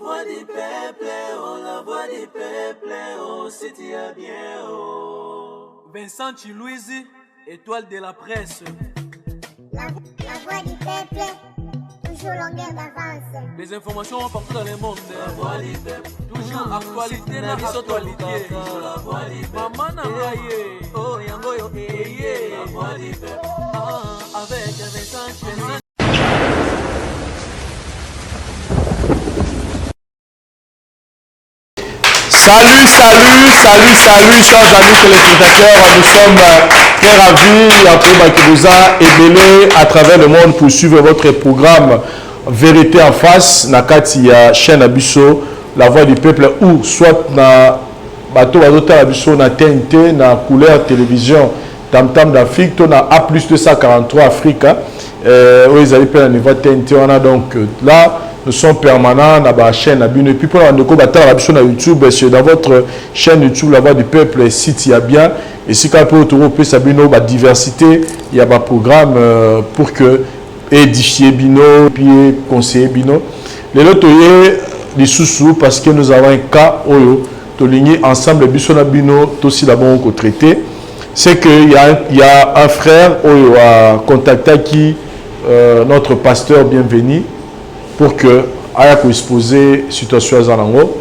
voix du peuple, oh, la voix du peuple, oh, si tu as bien, oh. Vincent Chilouizi, étoile de la presse. La voix du peuple, toujours longueur d'avance. Les informations partout dans le monde. La voix du peuple, toujours actualité na actualité. La voix du peuple, maman Nangaye, oh yango yo eye. La voix du peuple, avec Vincent Chilouizi. Salut, chers amis téléspectateurs, nous sommes très ravis après Bakibuza et Belé à travers le monde pour suivre votre programme Vérité en face, Nakati ya chaîne Abisso, la voix du peuple ou soit na bateau Abisso na TNT, na couleur télévision Tam Tam d'Afrique, na A+243 Africa, où ils avaient plein de niveau TNT, on a donc là. Nous sommes permanents dans la chaîne Abino. Et puis pour la sur YouTube, dans votre chaîne YouTube, la voix du peuple, site il y a bien. Et si quand on peut retrouver Sabino, la diversité, il y a un programme pour que édifier Bino, puis conseiller Bino. Les autres, les sous-sous, parce que nous avons un cas, to ligné ensemble, Bino, aussi d'abord qu'on traité. C'est qu'il y a un frère, a contacté qui, notre pasteur bienvenu, pour que aya exposer situation à Zanango.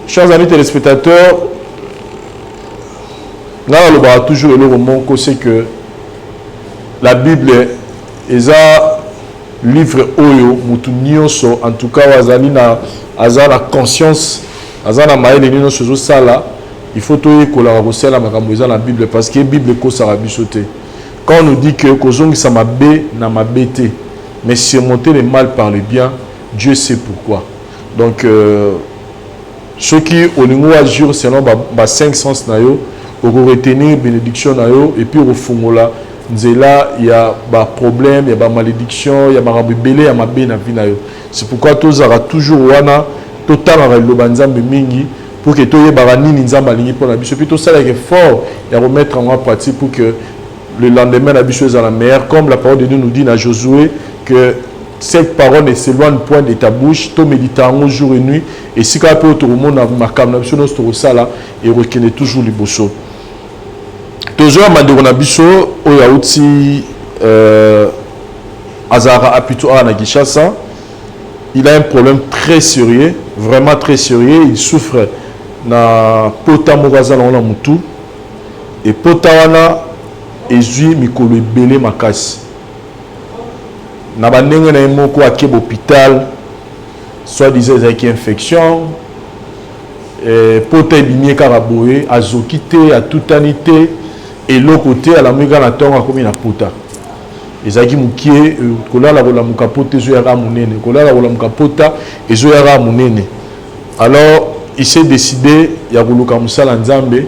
Chers amis téléspectateurs, là on va toujours le moment que c'est que la Bible est un livre oyo mutu nyonso en tout cas azali na azala conscience azala maele nino sozo sala il faut toyer kola kosala makambo eza na Bible parce que Bible ko sara bisoté. Quand on nous dit que kozongi sa mabe na mabete mais surmonter le mal par le bien, Dieu sait pourquoi. Donc, ceux qui ont le agir selon les 5 sens, ils vont retenir bénédiction, et puis au fond, il y a des problèmes, il y a des malédictions, il y a des bébés, il y a des bébés. C'est pourquoi tous aura toujours totalement le banzam mingi pour que tous les barani n'inzam aligné pour la biche. Puis tout ça est fort et remettre en pratique pour que le lendemain la biche soit la meilleure. Comme la parole de Dieu nous dit dans Josué, que cette parole ne s'éloigne point de ta bouche, tu médites jour et nuit, et si tu as tout le monde ma caméra, et reconnaît toujours les beaux choses. Toujours, Mandoronabiso, Oyauti, Azara Apito na Gishasa, il a un problème très sérieux, vraiment très sérieux. Il souffre na Pota Morazala na Mutu, et Potawana, Ezui Mikolo Belé Makasi. Na bandenge na moko à l'hôpital soit disait avec infection pota bimie karaboé azokité à toute anité et l'autre côté à la muga na tonga comme na pota ezaki mukie kolala kola mukapote zo yara munene kolala kola mukapota ezo yara munene. Alors il s'est décidé ya koluka musala nzambe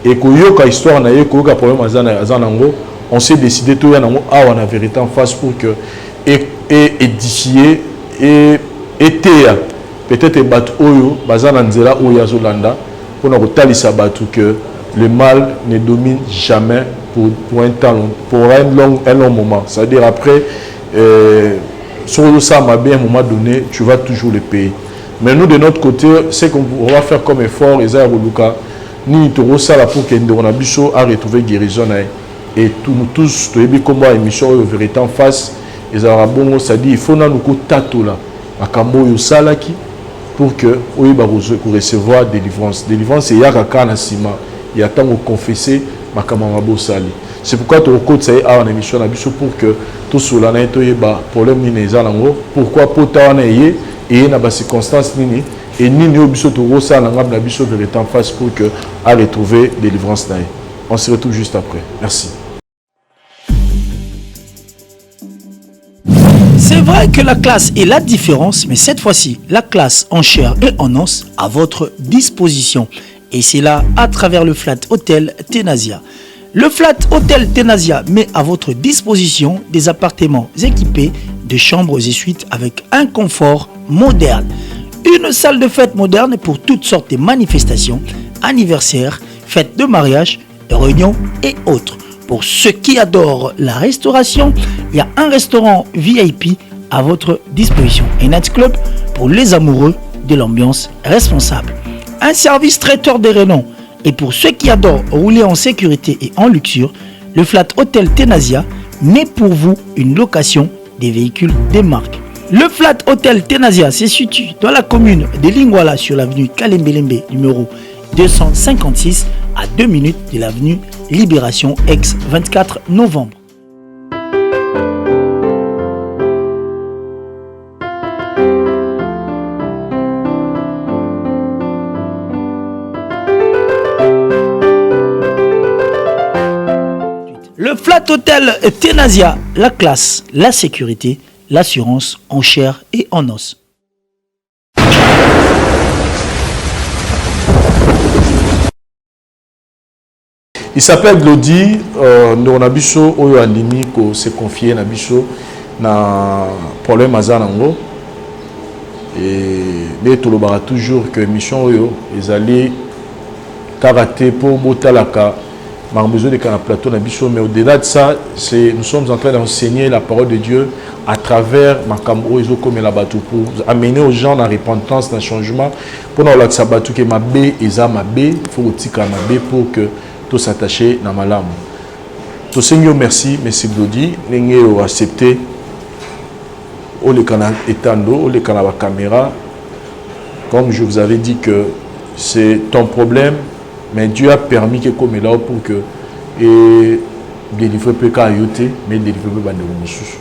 et koyoka histoire na ye koyoka problème azanango. On s'est décidé tout yanango awa na vérité en face pour que et édifier et théa peut-être battu oyo bazana nzela oyo azolanda pour nous talisa battu que le mal ne domine jamais pour un temps pour un long moment, c'est-à-dire après sur ça m'a bien à un moment donné tu vas toujours le payer. Mais nous de notre côté c'est qu'on va faire comme effort et Luka ni to sala pour que ndona biso a retrouver guérison et nous tous to ebi comme émission oyo vérité en face. Et bon, ça dit il faut nous tato là à Kambo Salaki pour que oui bah recevoir délivrance. Délivrance c'est yaka na sima il y a tant de confesser ma kamamabo sali. C'est pourquoi tu recôtes ça en émission na biso pour que tout cela na to yeba problème ni neza nango pourquoi pota na yé et na ba circonstance nini et nini obiso to rosa na ngab na biso de l'état en face pour que à retrouver délivrance na. On se retrouve juste après. Merci. C'est vrai que la classe est la différence, mais cette fois-ci, la classe en chair et en os à votre disposition. Et c'est là à travers le Flat Hotel Tenasia. Le Flat Hotel Tenasia met à votre disposition des appartements équipés de chambres et suites avec un confort moderne. Une salle de fête moderne pour toutes sortes de manifestations, anniversaires, fêtes de mariage, réunions et autres. Pour ceux qui adorent la restauration, il y a un restaurant VIP à votre disposition. Un night club pour les amoureux de l'ambiance responsable. Un service traiteur de renom. Et pour ceux qui adorent rouler en sécurité et en luxure, le Flat Hotel Tenasia met pour vous une location des véhicules des marques. Le Flat Hotel Tenasia se situe dans la commune de Lingwala sur l'avenue Kalembelembe numéro 256 à 2 minutes de l'avenue Libération ex-24 novembre. Le Flat Hotel Tenasia, la classe, la sécurité, l'assurance en chair et en os. Il s'appelle Glody, nous on a biso oyo andimi ko se confier na biso na problème azanango et mais tout le bar toujours que mission oyo ils allaient karaté pour botalaka mar besoin de kana plateau na biso mais au-delà de ça c'est nous sommes en train d'enseigner la parole de Dieu à travers makambo oyo comme la bateau pour amener aux gens la repentance, le changement pour nous la sabatu que mabe eza mabe faut tika mabe pour que tout s'attacher dans ma lame. Tout Seigneur, merci, merci Glody. Nous avons accepté. On les canaux étando, on les canaux à caméra. Comme je vous avais dit que c'est ton problème, mais Dieu a permis que comme là pour que et délivrer peut qu'à yoter, mais délivrer peut pas de ressources.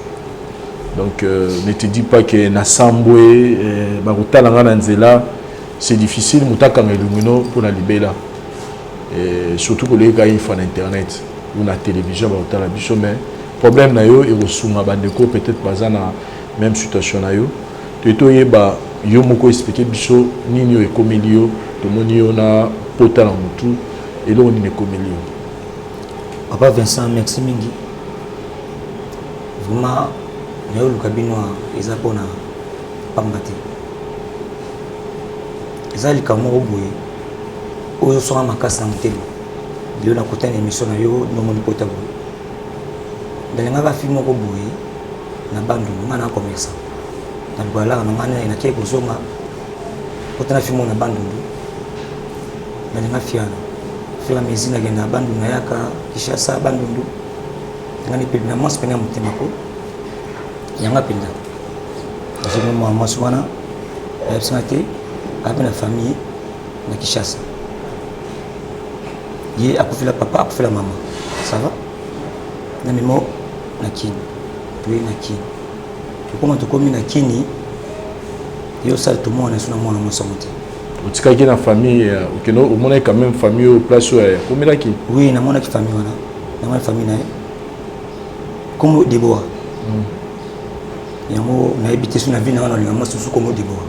Donc ne te dis pas que na samboué, baruta langa nzela, c'est difficile. Mutaka ngelumino pour la libérer. Et surtout pour les gars qui font internet ou la télévision mais problème na yo et ressouma bandeko peut-être pas na même situation na yo to yeba yo moko expliquer biso nini yo ekomilio to moni yo na pota na mutu et là on ni ekomilio. Papa Vincent merci mingi vraiment na yo lukabinwa eza pona pambate eza likamo oboye oyo sera makasi na motema lelo na kota na émission na yo nomoni pota boye ndalenga ba film moko boye na bandu nga na commerçant na libala na ngana na keke kozonga kota na film na bandu ndalenga fiana fela mezina genda bandu na yaka kishasa bandu ngani pe na mos pena motema ko yanga penda je mo maswana absente avec la famille na kishasa ye akufila papa akufila maman ça va na memo na kini puis na kini comment to komi na kini yo sal tout monde na mwana mosamote utika ki na famille okeno o mona quand même famille au place comme là qui oui na mona ki famille wana na mona famille na comme Deboa yango na habité sur la vie na wana na mosusu comme Deboa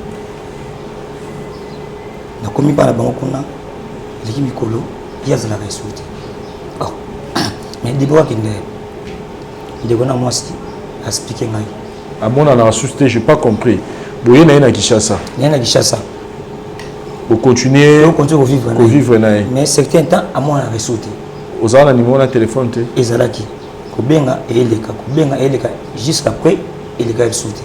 na komi para bango kuna liki mikolo Yes, la résulté. Oh, mais Deboa qui est de moi à expliquer moi. À mon on a suscité, j'ai pas compris. Boye na ina Kishasa. Na Kishasa. Vous continuez. On continue à vivre na. Mais certains temps à moi on a résulté. Aux ana numéro na téléphone te. Ezalaki. Kubenga eleka jusqu'à après eleka résulté.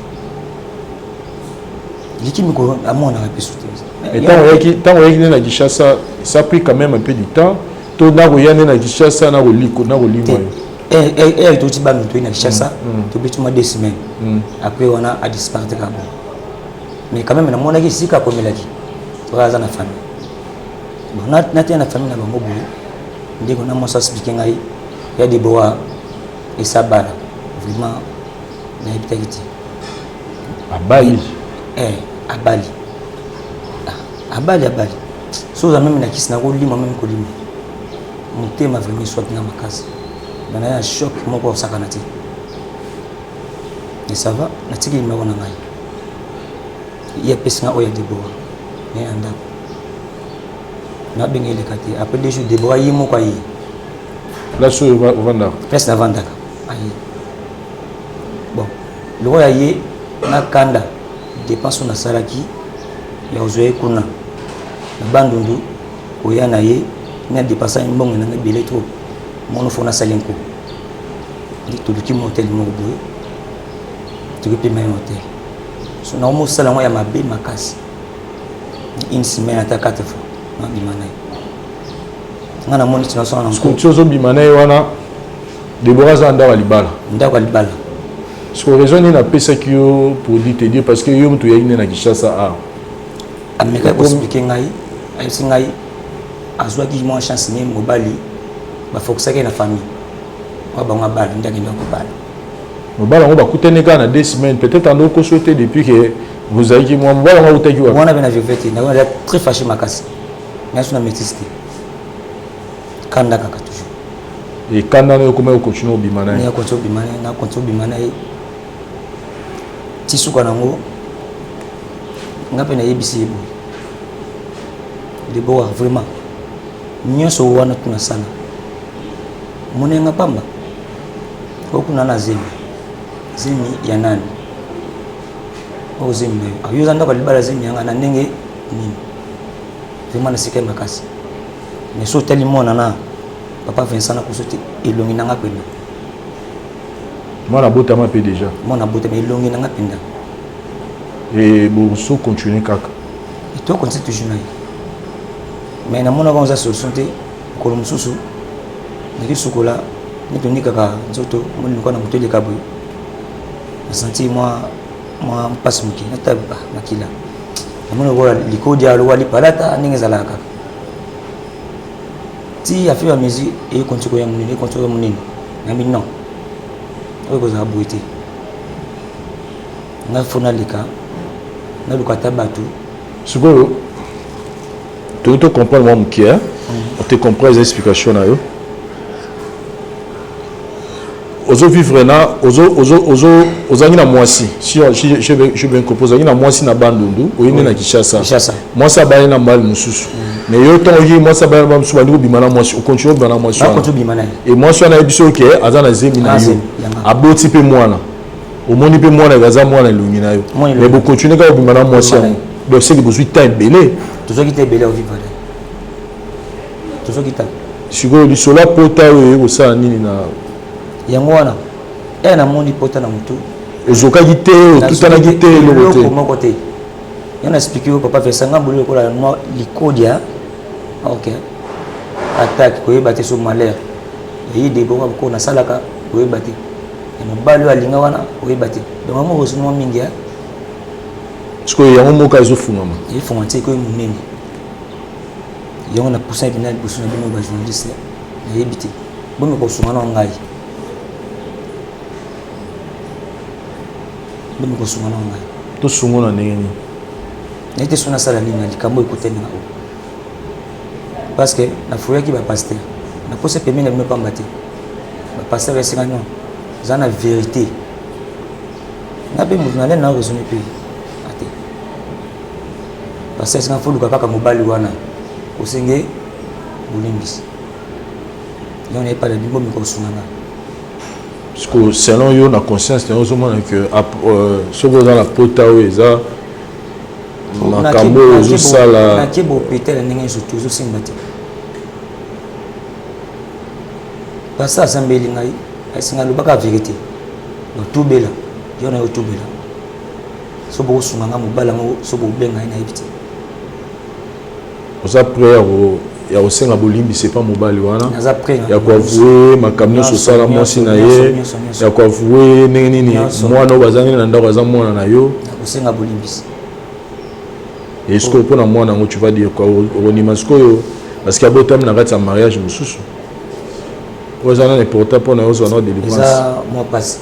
L'équipe à moi on a résulté. Et tant que na Kishasa, ça a pris quand même un peu de temps. Tout na royane na Kishasa na roliko na rolimo. Et tout ba mito na Kishasa, tout bitima 2 semaines. Après on a disparu comme. Mais quand même na mona ki sika ko melaki. To raza na famille. Bon na tia na famille na bango boye. Ndeko na mo sa expliquer ngai ya Deboa et Sabala. Vraiment na epitaki. Abali. Abali. Abali. So za même na kisi na kolima même kolima. Motema vraiment soit na makasi. Bana ya choc moko sakana ti. Mais ça va, na tiki ma wana ngai. Ya pesa oya Deboa. Ne anda. Na bengele kati après 2 jours Deboa yimo kwa yi. Là sur vanda. Pesa na vanda. Ayi. Bon, le roi yi na kanda dépense na salaki ya ozoe kuna na bandundu oya na ye na dépense mbongo na bele trop mono fona salenko di to ki motel mo boye tu peux payer un hôtel. So na mo sala mo ya mabe makasi. Une semaine à 4 fois. Na bimana. Ngana moni tu na so na ce que tu as bimana wana Deborah Zanda walibala. Nda walibala. Ce que raison ni na pesa ki yo pour te dire parce que yo mtu yaki na Kinshasa a. Ameka ko expliquer ngai, ay singai azwa ki mo chance ni mobali ba fokusa ke na famille. Wa ba ngabala ndaki ndo ko bala. Mobala on va coûter na 2 semaines peut-être en ko souhaiter depuis que vous avez dit moi mobala on va utaki wa. On a bien à vivre na on est très fâché makasi. Mais sur na métisité. Kanda kaka toujours. Et quand on comment continue au bimana. Na continue bimana, na continue bimana. Tisuka nango ngape na yebisi yebo. Deborah vraiment nyonso wana tuna sana. Monenga pamba. Okuna na zemi. Zemi ya nani? O zemi. Ayuza ndaka libala zemi yanga na ndenge nini. Vraiment na sika makasi. Mais so tellement na papa Vincent na kusote elongi nanga pena. Moi la botte m'a payé déjà. Moi na botte mais elongi nanga pena. Et bon so continuer kaka. Et toi continue toujours naï. Mais na mona konza solution te ko lo mususu. Na ki sukola ni to nikaka nzoto mo ni ko na moteli ka boy. Na senti moi passe muki na taba makila. Na mona ko likodi alo wali palata ninge zalaka. Si a fait la musique et continue à mener, continue à mener. Mais non. On va aboutir. On a fait un cas. On a le cas tabatou. Ce que tu te comprends moi qui est. On te comprend les explications là. Ozo vivre na ozo na moisi. Si je bien compose na moisi na bandundu, oyine na Kinshasa. Moi ça ba na mal mususu. Mais yo tant yi moi ça ba mususu bandu bimana moisi, on continue bana moisi. Et moi so na biso ke azana zemi na yo. Aboti pe mwana. Omoni pe mwana gaza mwana lungi na yo. Mais bo continue ka bimana moisi. Donc c'est que vous êtes temps belé. Tout ça qui était belé au vivre. Tout ça qui t'a. Si vous le sola pota au sa nini na yango wana na moni pota na mutu ozoka gite tout na gite le côté mon côté yana expliquer au papa Vincent ngambuli ko la no likodia OK attaque ko yebate so malheur yi de bonga ko na salaka ko yebate na balu alinga wana ko yebate donc mo ko sino mingi ya parce que yango moka zo fungama il faut monter ko munene yango na poussin final poussin na bino ba journaliste na yebite bon ko sumana ngai bon ko sumana ngai to sungona ndenge ni n'était suna sala ni na likambo écouter na o parce que na foya ki ba pasteur na pose pemé na pas mbate ba pasteur esinga non za na vérité na be mu na na raison pe ate pasteur esinga fulu kaka mobali wana osenge bolimbisi on n'est pas de bimbo mi ko sumana parce que selon yo na conscience nous sommes que ce que dans la pota eza makambo zo sala na kebo petel ndenge surtout zo simbati pasa asambeli ngai asinga lobaka vérité tout bela yo na tout bela so bo sunga mobala ngo so bo benga ina ibiti oza prière ya osenga bolimbi c'est pas mobali wana ya kwa vouer makamno so sala mwasi na ye ya kwa vouer ndenge nini mwana bazangi na ndako za mwana na yo osenga bolimbi. Est-ce que pour moi tu vas dire quoi parce qu'il y a beaucoup de temps mariage mususu vous en avez important pour nous on a délivrance ça moi passe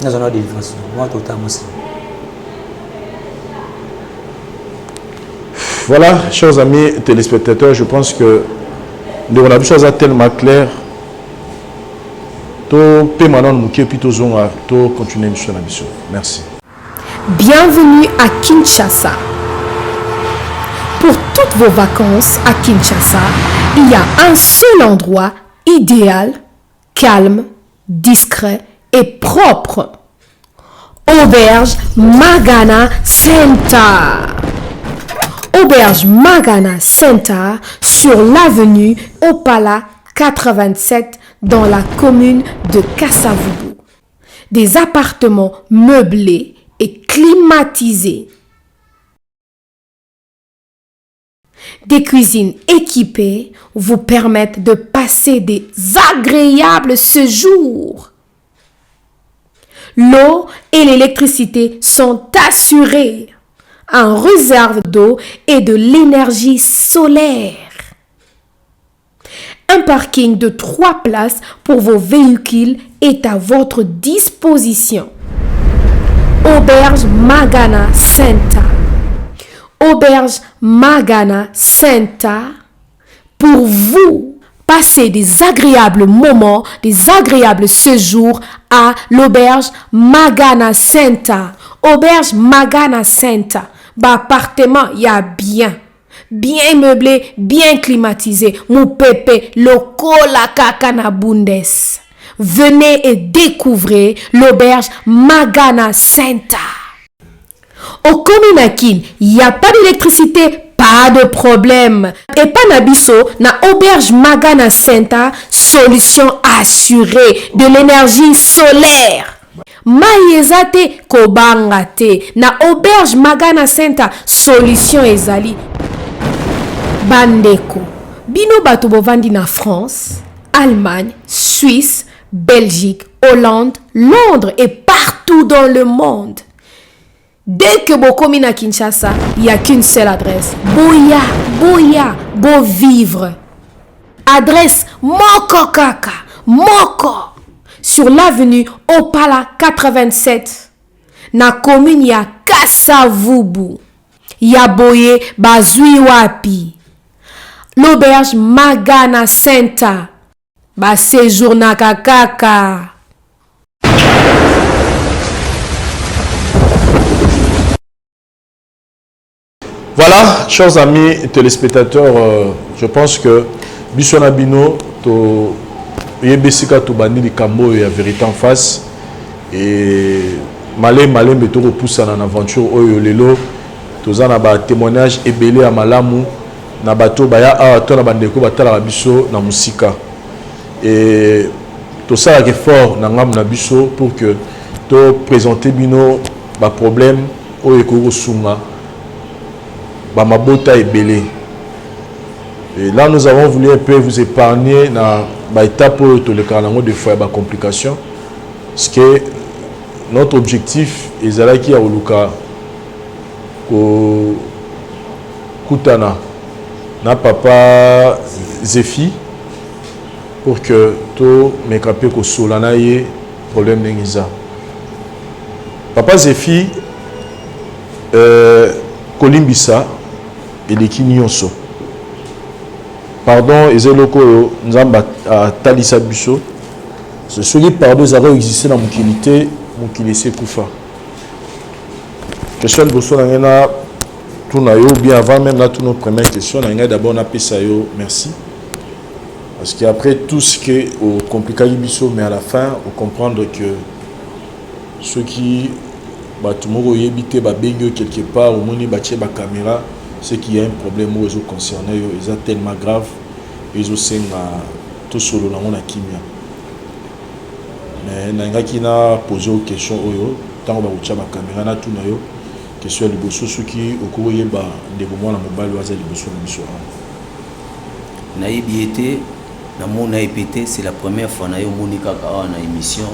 nous on a délivrance moi totalement. Voilà, chers amis téléspectateurs, je pense que on a vu choses tellement claires. To pe maintenant nous qui plutôt zonga to continuer sur la mission. Merci. Bienvenue à Kinshasa. Pour toutes vos vacances à Kinshasa, il y a un seul endroit idéal, calme, discret et propre. Auberge Magana Center. Auberge Magana Center sur l'avenue Opala 87 dans la commune de Kassavubu. des appartements meublés et climatisés, des cuisines équipées vous permettent de passer des agréables séjours. L'eau et l'électricité sont assurées en réserve d'eau et de l'énergie solaire. Un parking de 3 places pour vos véhicules est à votre disposition. Auberge Magana Center. Auberge Magana Center. Pour vous, passez des agréables moments, des agréables séjours à l'auberge Magana Center. Auberge Magana Center. Appartement, il y a bien meublé, bien climatisé. Mon pépé, lokola kakana bundes. Venez et découvrez l'auberge Magana Center. Au Kominakin, il n'y a pas d'électricité, pas de problème. Et pas nabiso, na auberge Magana Center, solution assurée de l'énergie solaire. Maïezate kobangate, na auberge Magana Center, solution ezali. Bandeko, bino bato bovandi na France, Allemagne, Suisse, Belgique, Hollande, Londres et partout dans le monde. Dès que vous commis à Kinshasa, il n'y a qu'une seule adresse. Boya, beau vivre. Adresse Moko Kaka, Moko. Sur l'avenue Opala 87. Na commune, il y a Kassavubu. Yaboye Bazui Wapi. L'auberge Magana Center. Ba séjour na kakaka. Voilà, chers amis téléspectateurs, je pense que Bissona Bino, to Yebesika to bandi di Kambo et la vérité en face. Et malé, mais to repousse en aventure oyo lelo. Toza na ba témoignage ebelé à malamu na bato baya a to na bandeko batala biso na musika. Et tout ça est fort na ngam na biso pour que to présenter bino ba problème oyo ko sunga. Mabota est belé. Et là, nous avons voulu un peu vous épargner dans l'étape où tout le carnage de fois des complications. Parce que notre objectif est là qui a Oluka Kutana na papa Zéfi pour que tout mes capé ko solana yé problème n'engiza. Papa Zéfi Kolimbisa et les Kinyonso. Pardon, et Zeloko Nzamba à Talisa Busso. Ce celui pardon, ça a existé dans mon kilité, mon kilissé Koufa. Question de Bosso Nangena, tout nayo, bien avant même là, toute notre première question, Nangena d'abord on a appelé ça yo, merci. Parce qu'après tout ce qui est au compliqué Busso, mais à la fin, on comprendre que ceux qui tout le monde habité quelque part au monde bâti la caméra c'est qu'il y a un problème où ils ont concerné ils sont tellement grave ils ont c'est tout solo dans mon kimia mais nanga qui n'a posé aux questions oyo tant ba ucha ba caméra na tout na yo question le bosso ceux qui au cours yeba ndeko mwana mobali waza liboso na biso na yebité na mona épété c'est la première fois na yo monika ka na émission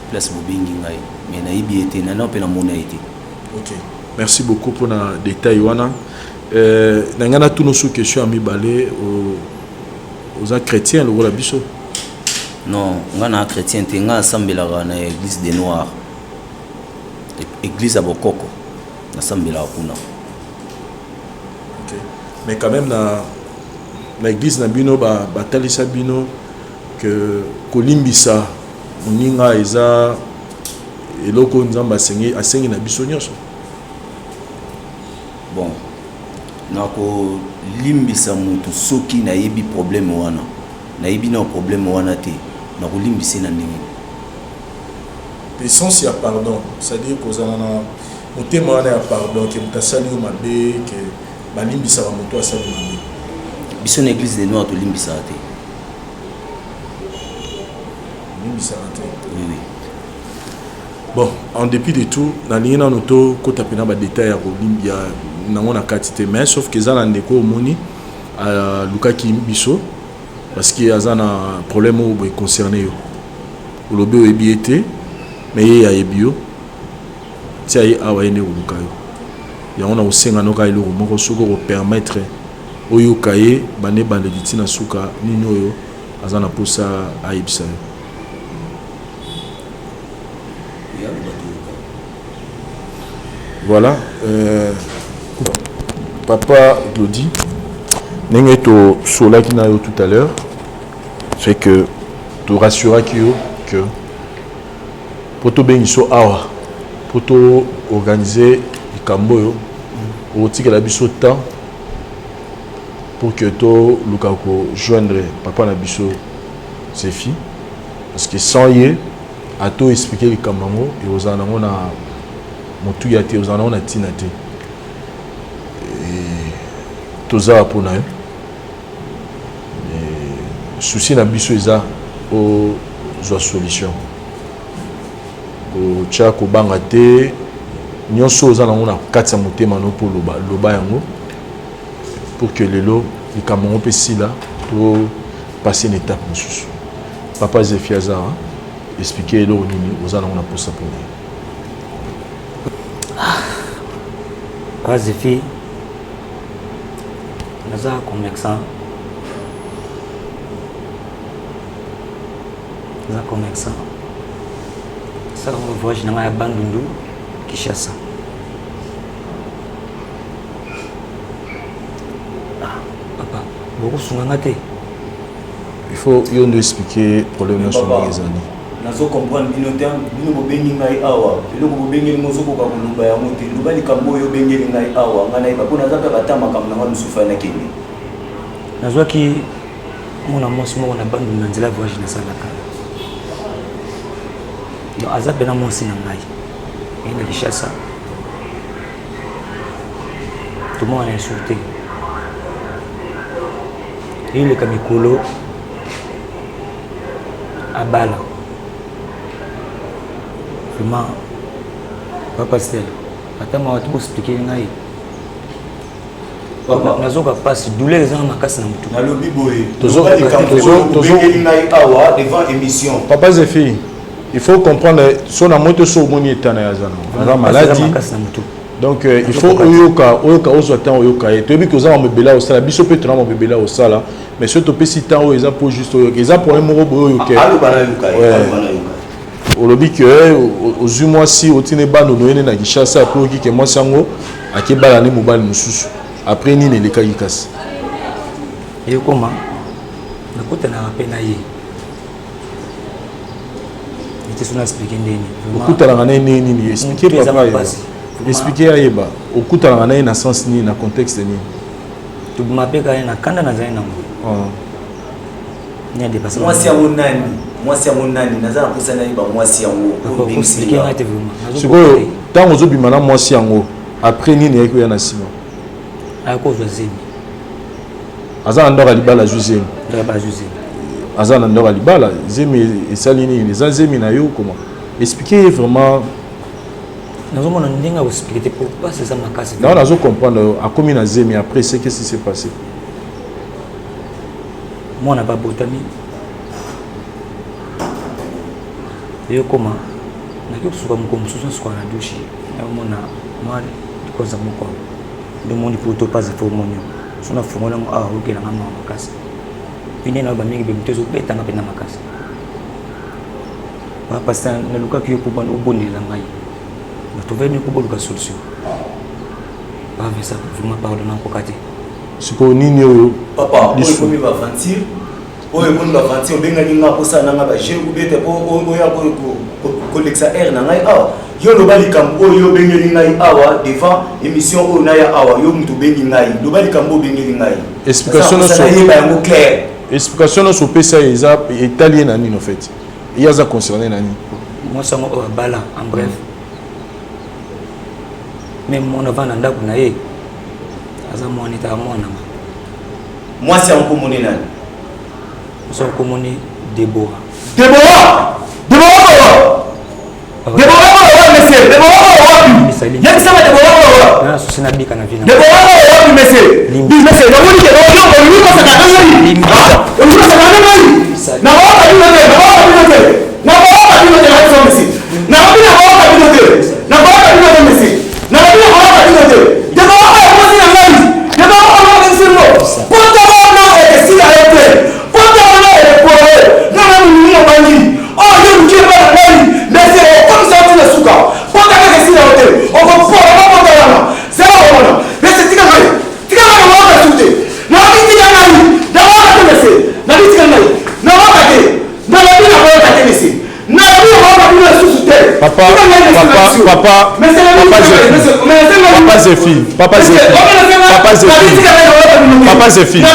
place bobingi ngai mais na yebité na non pe na mona été. OK, merci beaucoup pour na détail wana nangana tous nos questions ami balé aux chrétiens le rôle biso non ngana chrétien te nga sambela na église des noirs église à Bokoko na sambela kuna. OK, mais quand même na église na bino ba talisa bino que kolimbisa moninga eza eloko nzamba asengi na biso nyonso. Bon nako limbisa mutu soki na yebi problème wana na yebi na problème wana te nako limbisa na ndenge l'essence ya pardon, c'est-à-dire que ozana motema wana ya pardon ke mutasali yo mabe ke balimbisa ba mutu asali mabe biso na église des noirs to limbisa te limbisa te. Oui Bon, en dépit de tout, na ligne na noto ko tapena ba détail ya nango na quantité mais sauf que ça na ndeko moni à Lukaki biso parce qu'il y a un problème où est concerné yo. Le bio est biété mais il y a bio. Tia yi awa ene ulukayo. Ya on a aussi ngano ka ile moko soko ko permettre oyo kaye bane bande ditina suka nino yo azana posa aibisa. Voilà, papa Glody, n'est to sola qui n'a eu tout à l'heure, fait que tu rassurer que pour tout bien iso awa, pour tout organiser le cambo, au titre la biso temps pour que tout Lukako joindre papa na biso ses filles, parce que sans y à tout expliquer le cambo et aux anamons na motu ya te ozana ona tina te toza pona yo souci na biso eza o zo solution ko cha ko banga te nyonso ozana ona katsa motema no po loba yango pour que lelo likambo pe sila to passer une étape mosusu papa Zefiaza expliquer lo nini ozana ona posa pour Pas de filles, nous avons commerçant. Nous avons commerçant. Ça, on voit, je n'ai pas Bandundu qui chasse. Papa, beaucoup sont engagés. Il faut expliquer le problème sur les années. Nazo comprendre bino terme bino bo bengi ngai awa eloko bo bengi mozo ko ka kuluba ya mote lubali kambo yo bengi ngai awa ngana iba kuna zaka batama kam na ngam sufa na kini nazo ki mona mosi mo na bandu na nzela voyage na salaka yo azabe na mosi na ngai ina kishasa tout le monde est insulté il est comme Mikolo abala vraiment papa Stella atama watu expliquer ngai papa nazoka passe douleur za makasi na mutu na lobi boye tozo ngai awa devant émission papa Zefi il faut comprendre son amoto so moni etana ya zana la maladie donc il faut oyoka ozo temps oyoka et tobi ko za mbebela au sala biso peut trama mbebela au sala mais surtout pe si temps oyo za pour juste oyoka za pour un moro boyo ke olobi que aux mois si otine bano noyene na Kishasa pour ki ke moi sango akebala ne mobile mususu après ni ne leka yikasi et comment na kota na pena ye était sur expliquer ndeni okuta na nene ni expliquer papa expliquer ayeba okuta na nene na sens ni na contexte ni tu m'appelle na kanda na zaina ngo nya dépassé moi si amu nani mwasi yango nani nazala kusana iba mwasi yango expliquer ngate vraiment sikoyo tango zobima na mwasi yango après nini yako ya na sima ayako zozemi azana ndora libala zuzemi ndaba zuzemi azana ndora libala zemi esalini les zemi na yo comment expliquer vraiment nazo mona ndinga expliquer pour pas ça makasi non nazo comprendre a combien na zemi après c'est qu'est-ce qui s'est passé moi na pas botami et comment na kitu suka mko msusu suka na douche na mona mali koza mko de monde pour to pas fo monyo sona fongola ngo okela ngama makasi pine na ba mingi be mtezo beta nga pena makasi ba pasta na luka kiyo ko ban oboni la ngai na to veni ko boluka solution ba vesa vraiment pardon ko kati siko nini oyo papa ko komi ba fantir oyo komi ba fantir benga ninga ko sana nga ba je ku bete po oya ko lexa r na ngai yo lo bali kam oyo bengeli ngai awa devant émission oyo na ya awa yo mutu bengi ngai lo bali kam bo bengeli ngai explication so ba yango clair explication so pesa eza italien nani en fait il y a ça concerné nani moi ça mo bala en bref même mon avant ndako na ye aza mo nita mwana moi c'est en commun nani so commun Deborah de bora wapi yaki sama de bora wapi na so sina bika na vina de bora wapi monsieur monsieur na woni ke no ko ko saka na ni ko saka na ni na wapi na de na wapi na de na wapi na de na so monsieur na wapi na wapi na de na wapi na de monsieur na wapi na wapi na de de bora wapi na ngai de bora wapi na sirmo ponta na e si a ete ponta na e ko na na ni mo bangi oh yo mke ba ngai mais comme ça tu le souka ponta ka si a ete on va pas ponta là c'est là on mais c'est tika ngai on va souter na bi tika ngai na wa ka monsieur na bi tika ngai na wa ka te na la bi na wa ka te monsieur na bi wa ka bi na souter Papa Zéphine. Papa Zéphine.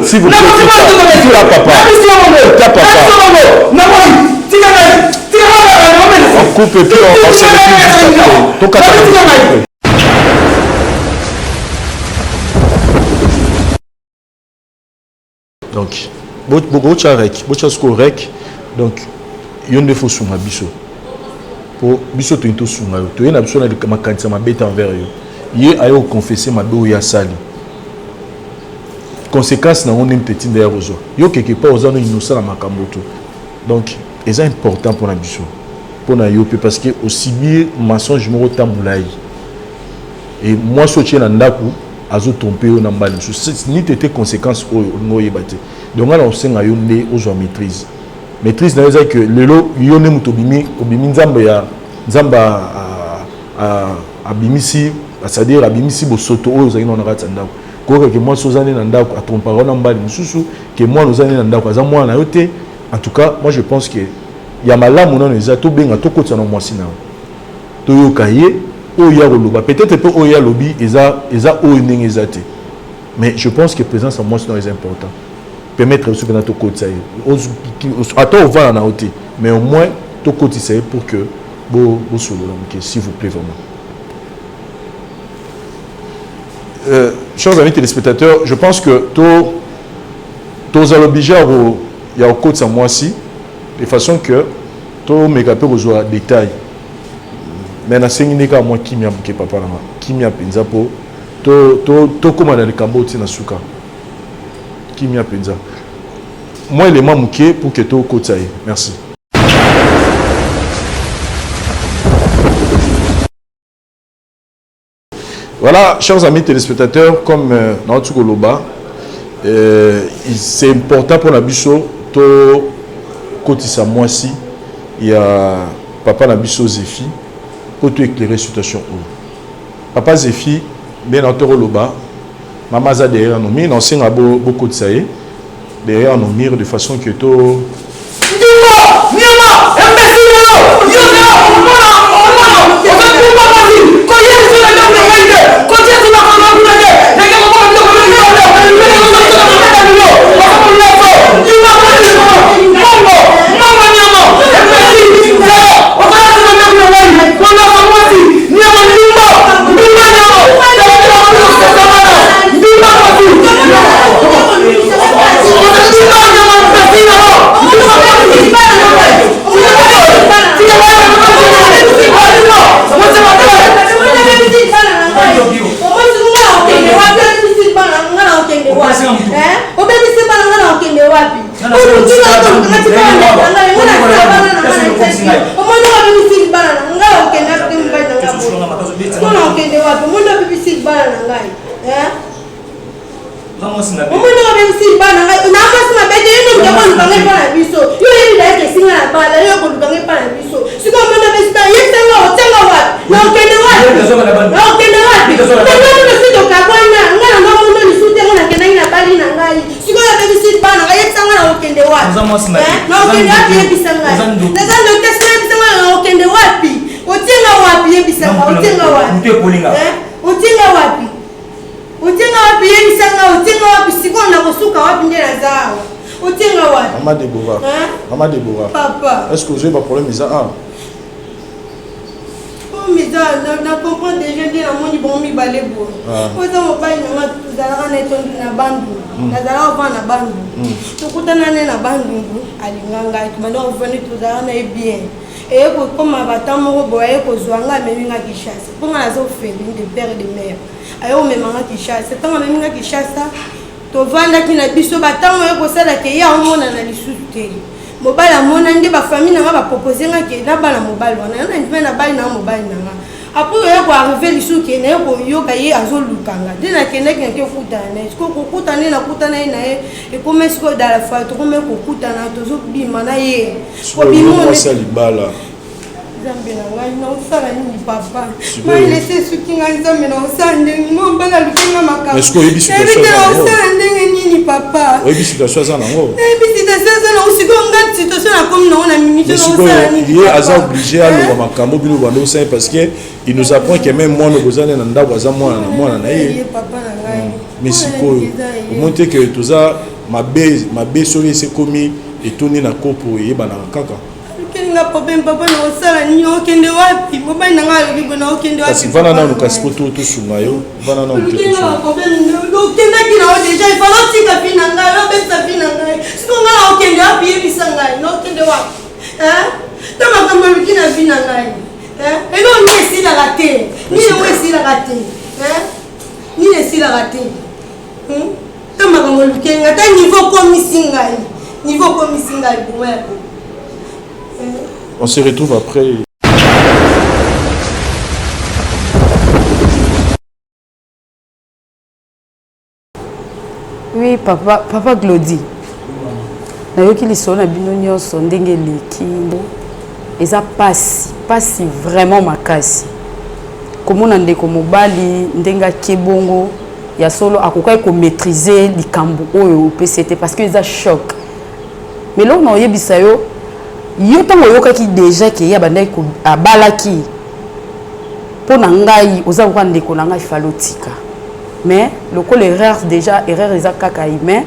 S'il vous plaît, on coupe et puis on se retrouve. Donc, donc, il y a des faux sur ma biso. Pour biso to into sur ma yo. To yena biso na de makanisa mabeta envers yo. Ye ayo confesser ma do ya sali. Conséquence na on même petit d'ailleurs aux yo quelque part aux gens innocents na makamboto. Donc, c'est important pour la biso. Pour na yo parce que aussi bien mensonge mo tambulai. Et moi soutien na ndaku azo tromper na mbali. Ni tété conséquence o no yebate. Donc là on sait nga yo né aux maîtrise. Maîtrise na yo que lelo yo ne mutobimi obimi nzamba ya nzamba abimisi c'est-à-dire abimisi bo soto o zaki na ngata ndako. Ko que moi sozane na ndako a tromper na mbali mususu que moi nozane na ndako za moi na yo te. En tout cas, moi je pense que ya malamu na neza to benga to kotsa na mwasi na. To yo kaye o ya loba peut-être peu o ya lobi eza o ndenge ezate. Mais je pense que présence en moi c'est important. Permettre aussi que notre côté attends on va en côté mais au moins tout côté c'est pour que s'il vous plaît vraiment chers amis téléspectateurs je pense que tous obligés il y a au côté moi aussi de façon que tout méga peu aux détails mais na sengika moi qui m'a que papa là qui m'a penza pour to comme dans le Cambodge na suka Kimia Penza. Moi, il est manqué pour que tu aies côté. Merci. Voilà, chers amis téléspectateurs, comme notre Goloba, c'est important pour la bicho, to côté ça moi si il y a papa la bicho Zéphie pour te éclairer situation. Papa Zéphie, bien entendu Goloba. Maman a derrière nous, mais on sait beaucoup de ça derrière nous mire de façon que tout. mwasi na okende wapi yebisa ngai naza ndote so yebisa ngai okende wapi otinga wapi yebisa ngai otinga wapi mtu ekolinga otinga wapi yebisa ngai otinga wapi sikoyo nakosuka wapi nde naza awa otinga wapi Maman Déborah papa est-ce que vous avez pas problème ça na comprendre déjà nde namoni bongo mibale boye oza mobali nanga tozalaka na etondi na bandungu nazalaka kovanda na bandungu tokutana ne na bandungu alinga ngai tobanda kovandi tozalaka na ye bien eye kokoma bata moko boye aye kozwa nga amemi nga Kinshasa mpo nga nazofeli de père de mare aye komema nga Kinshasa ntango amemi nga Kinshasa tovandaki na biso batango ye kosalaka ye aomonana lisusu te mobali amona nde bafamille nanga bapropose nga ke na bana mobali wana yana ndime na bali nanga mobali nanga apres oye koarrive lisusu ke naye koyoka ye azolukanga nde nakendaki nake okutana na ye siko kokutana ye nakutana ye na ye ekome sikoyo dala fois tokome kokutana tozobima na ye libala nzambe na ngai naosala nini papa mailese soki ngai nzambe naosala ndenge mombala lukenga makamboebite naosala ndenge nini papa oyebi situation aza nango nayebi situation aza nango sikoyo ngai situation nakomi nango na minute naosala nini ye aza obligé aloba makambo bino banda osala parce que il nous apprend que même mwana bozali na ndako aza mwana na ye mais sikoyo omoni te ke toza mabe soki esekomi etondi na kopo eyebanaka kaka nga problème papa na osala nini okende wapi mobali nanga alobi bona okende wapi kasi vana nanu kasi po tosunga yo vana nanu okendaki na o deja ifala otika fi na ngai obesa fi na ngai siko nga na okende wapi yebisa ngai na okende wapi ta makambo oluki na vi na ngai elo ni esilaka te nini yango esilaka te nini esilaka te ta makambo oluki nga ta niveau komisi ngai boma ya on se retrouve après. Oui, papa Glody. Nayoki lisolo na bino nyonso ndenge leki eza pasi vraiment makasi. Komona ndeko mobali ndenga kebongo ya solo akokai ko maîtriser likambo oyo PCT parce que eza choc. Mais là on a yebisa yo yo tango yokaki déjà ke ya bandaki ko abalaki pona ngai oza ko ndeko na ngai falotika mais lokolo erreur déjà erreur eza kaka humain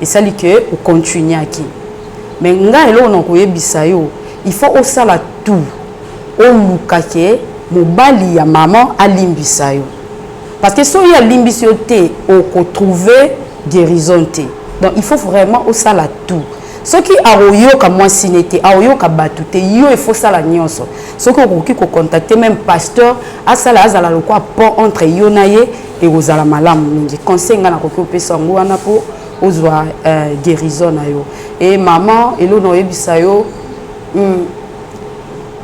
et ça dit que on continue aki mais ngai lo na ko yebisa yo il faut osala tout o lukake mobali ya maman alimbisa yo parce que so ya limbisi yo te o ko trouver guérison te donc il faut vraiment osala tout ce qui aoyoka mwasi nete aoyoka batu te yo il faut sala nyonso ce que okoki ko contacter même pasteur asala azala lokwa pont entre yo na ye et ozala malamu mingi conseil nga na koki opesa ngo wana po ozwa guérison na yo et maman elo na yebisa yo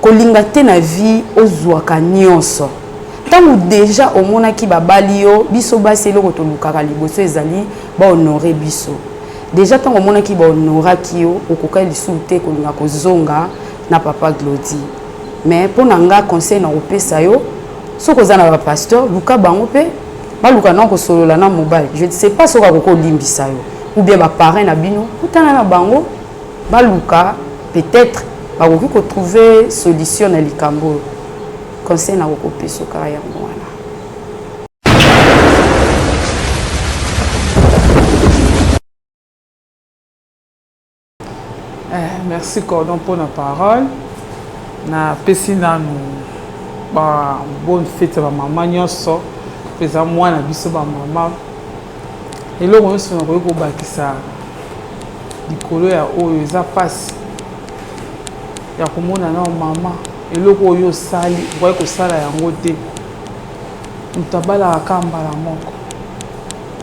kolinga te na vie ozwaka nyonso tango déjà omonaki babali yo biso basi eloko tolukaka liboso ezali ba honorer biso déjà tant au monde qui va honorer qui au coca il souhaite qu'on a kozonga na papa Glody mais pour nanga conseil na opesa yo so ko zana ba pasteur luka bango pe ba luka na ko solo la na mobile je ne sais pas so ka ko limbisa yo ou bien ba parrain na bino utana na bango ba luka peut-être ba ko trouver solution na likambo conseil na ko peso ka ya mwana. Merci Cordon pour la parole. Na pesina nous bonne fête à maman nyonso. Pesa moi na biso ba maman. Et là on se retrouve ko bakisa. Dikolo ya oyo eza passe. Ya komona na maman. Et là oyo sali, voye ko sala yango te. Mutabala akamba la moko.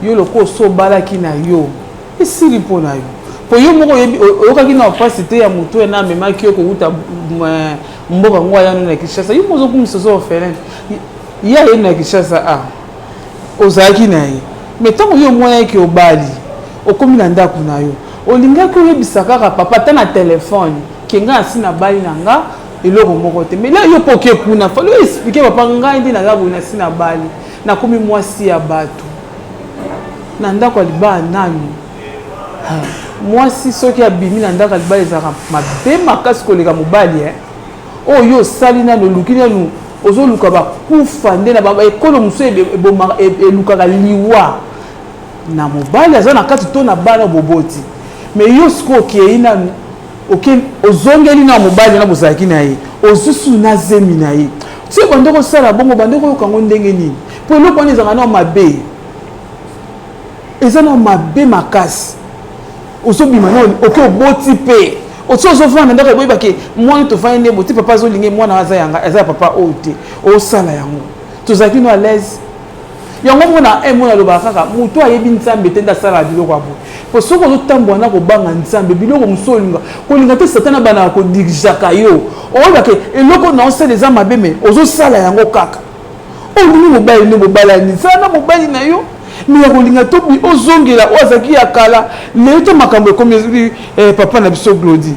Yo loko so bala ki na yo. Esili po na yo. Pour yo moko okaki na passe te ya moto na mema ki ko uta mboka ngwa ya na Kinshasa yo mozo kumisoso ofelen ya ye na Kinshasa ozaki na ye mais tant yo moya ki obali okomi na ndako na yo olinga ko yebisa kaka papa ta na téléphone kenga asina bali nanga eloko moko te mais là yo poke kuna falo expliquer papa ngai ndi na labo na sina bali na komi mwasi ya bato na ndako liba nani moi si ceux qui abimi na ndaka libala ezaka mabe makasi koleka mobali oyo osali nano oluki nano ozoluka bakufa nde na ekolo mosusu elukaka liwa na mobali aza na kati to na bana boboti mais yo sikoyo okei nano ozongeli na mobali na bozalaki na ye ozusu na zemi na ye ti bande kosala bongo bande koyoka ngo ndenge nini po eloko wana ezalaka na mabe eza na mabe makasi ozobima na oke oboti mpe oti ozofanda ndako eboyebake mwana tofandi nde boti papa azolinge mwana aza ya papa oyo te osala yango tozalaki no à l'aise yango mona mwana alobaka kaka moto ayebi nzambe te nde asalaka biloko ya boye po soki ozotambola na kobanga nzambe biloko mosusu kolinga te satana banaka kodirijaka yo oyebake eloko na osala eza mabe me ozosala yango kaka olingi mobali nde mobalani zala na mobali na yo me ya kolinga to ozongela oyo azalaki ya kala lelo to makambo ekomi papa na biso Glodi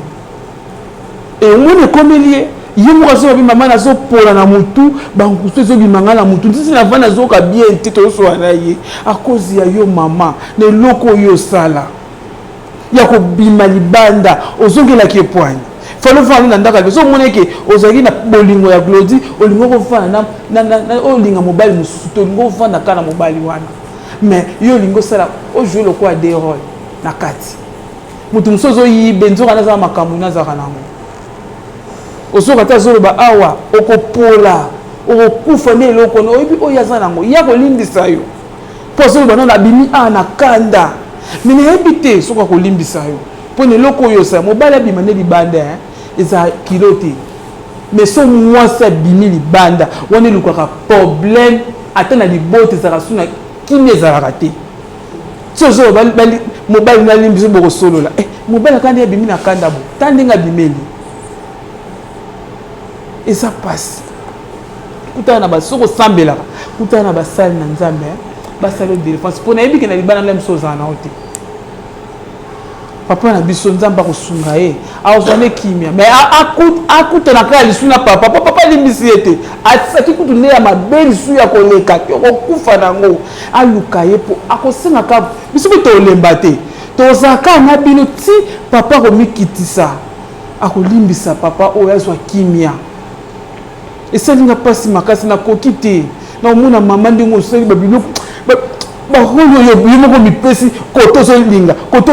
omoni ekomeli ye moko azobi mama nazopola na motu bankusu ezobimanga na motu ntisi na vana azoyoka bien te tozosola na ye akozi ya yo mama na eloko oyo osala ya kobima libanda ozongelaki epwani falo falo na ndaka ozomona eke ozalaki na bolingo ya Glodi olingo kofanda olinga mobali mosusu te olingo kofanda kaka na mobali wana mais yo olingo osala ojouer lokola des rôles na kati motu mosusu ozoyibe nzoka nazala makambo nazalaka nango osoka te azoloba awa okopola okokufa nde eloko oyebi oyo aza nango ya kolimbisa yo mpo azoloba nano abimi na kanda me nayebi te soki akolimbisa yo mpo na eloko oyo osala mobali abima nde libanda eza kilo te mais so mwasi abimi libanda wana elukaka problème ata na libota ezalaka suna kini ezalaka te ti ozoloba mobali nalimbisa bokosolola mobali akandi abimi na kanda bo ta ndenge abimeli eza pasi kutana na basoko sambelaka kutana na basali na nzambe basali défense mpo nayebi ke na libanda nde mosu ozala nao te papa na biso nzambe akosunga ye akozwane kimia mais akutana kaka lisu na papa alimbisi ye te atisaki kutu nde ya mabe lisu ya koleka te okokufa nango aluka ye mpo akosengaka biso mpe tolemba te tozalaka na bino ti papa akomikitisa akolimbisa papa oyo azwa kimia esalinga mpasi makasi nakoki te na omona mama ndenge osali babiloko baroyo yo moko mipesi koto ozolinga koto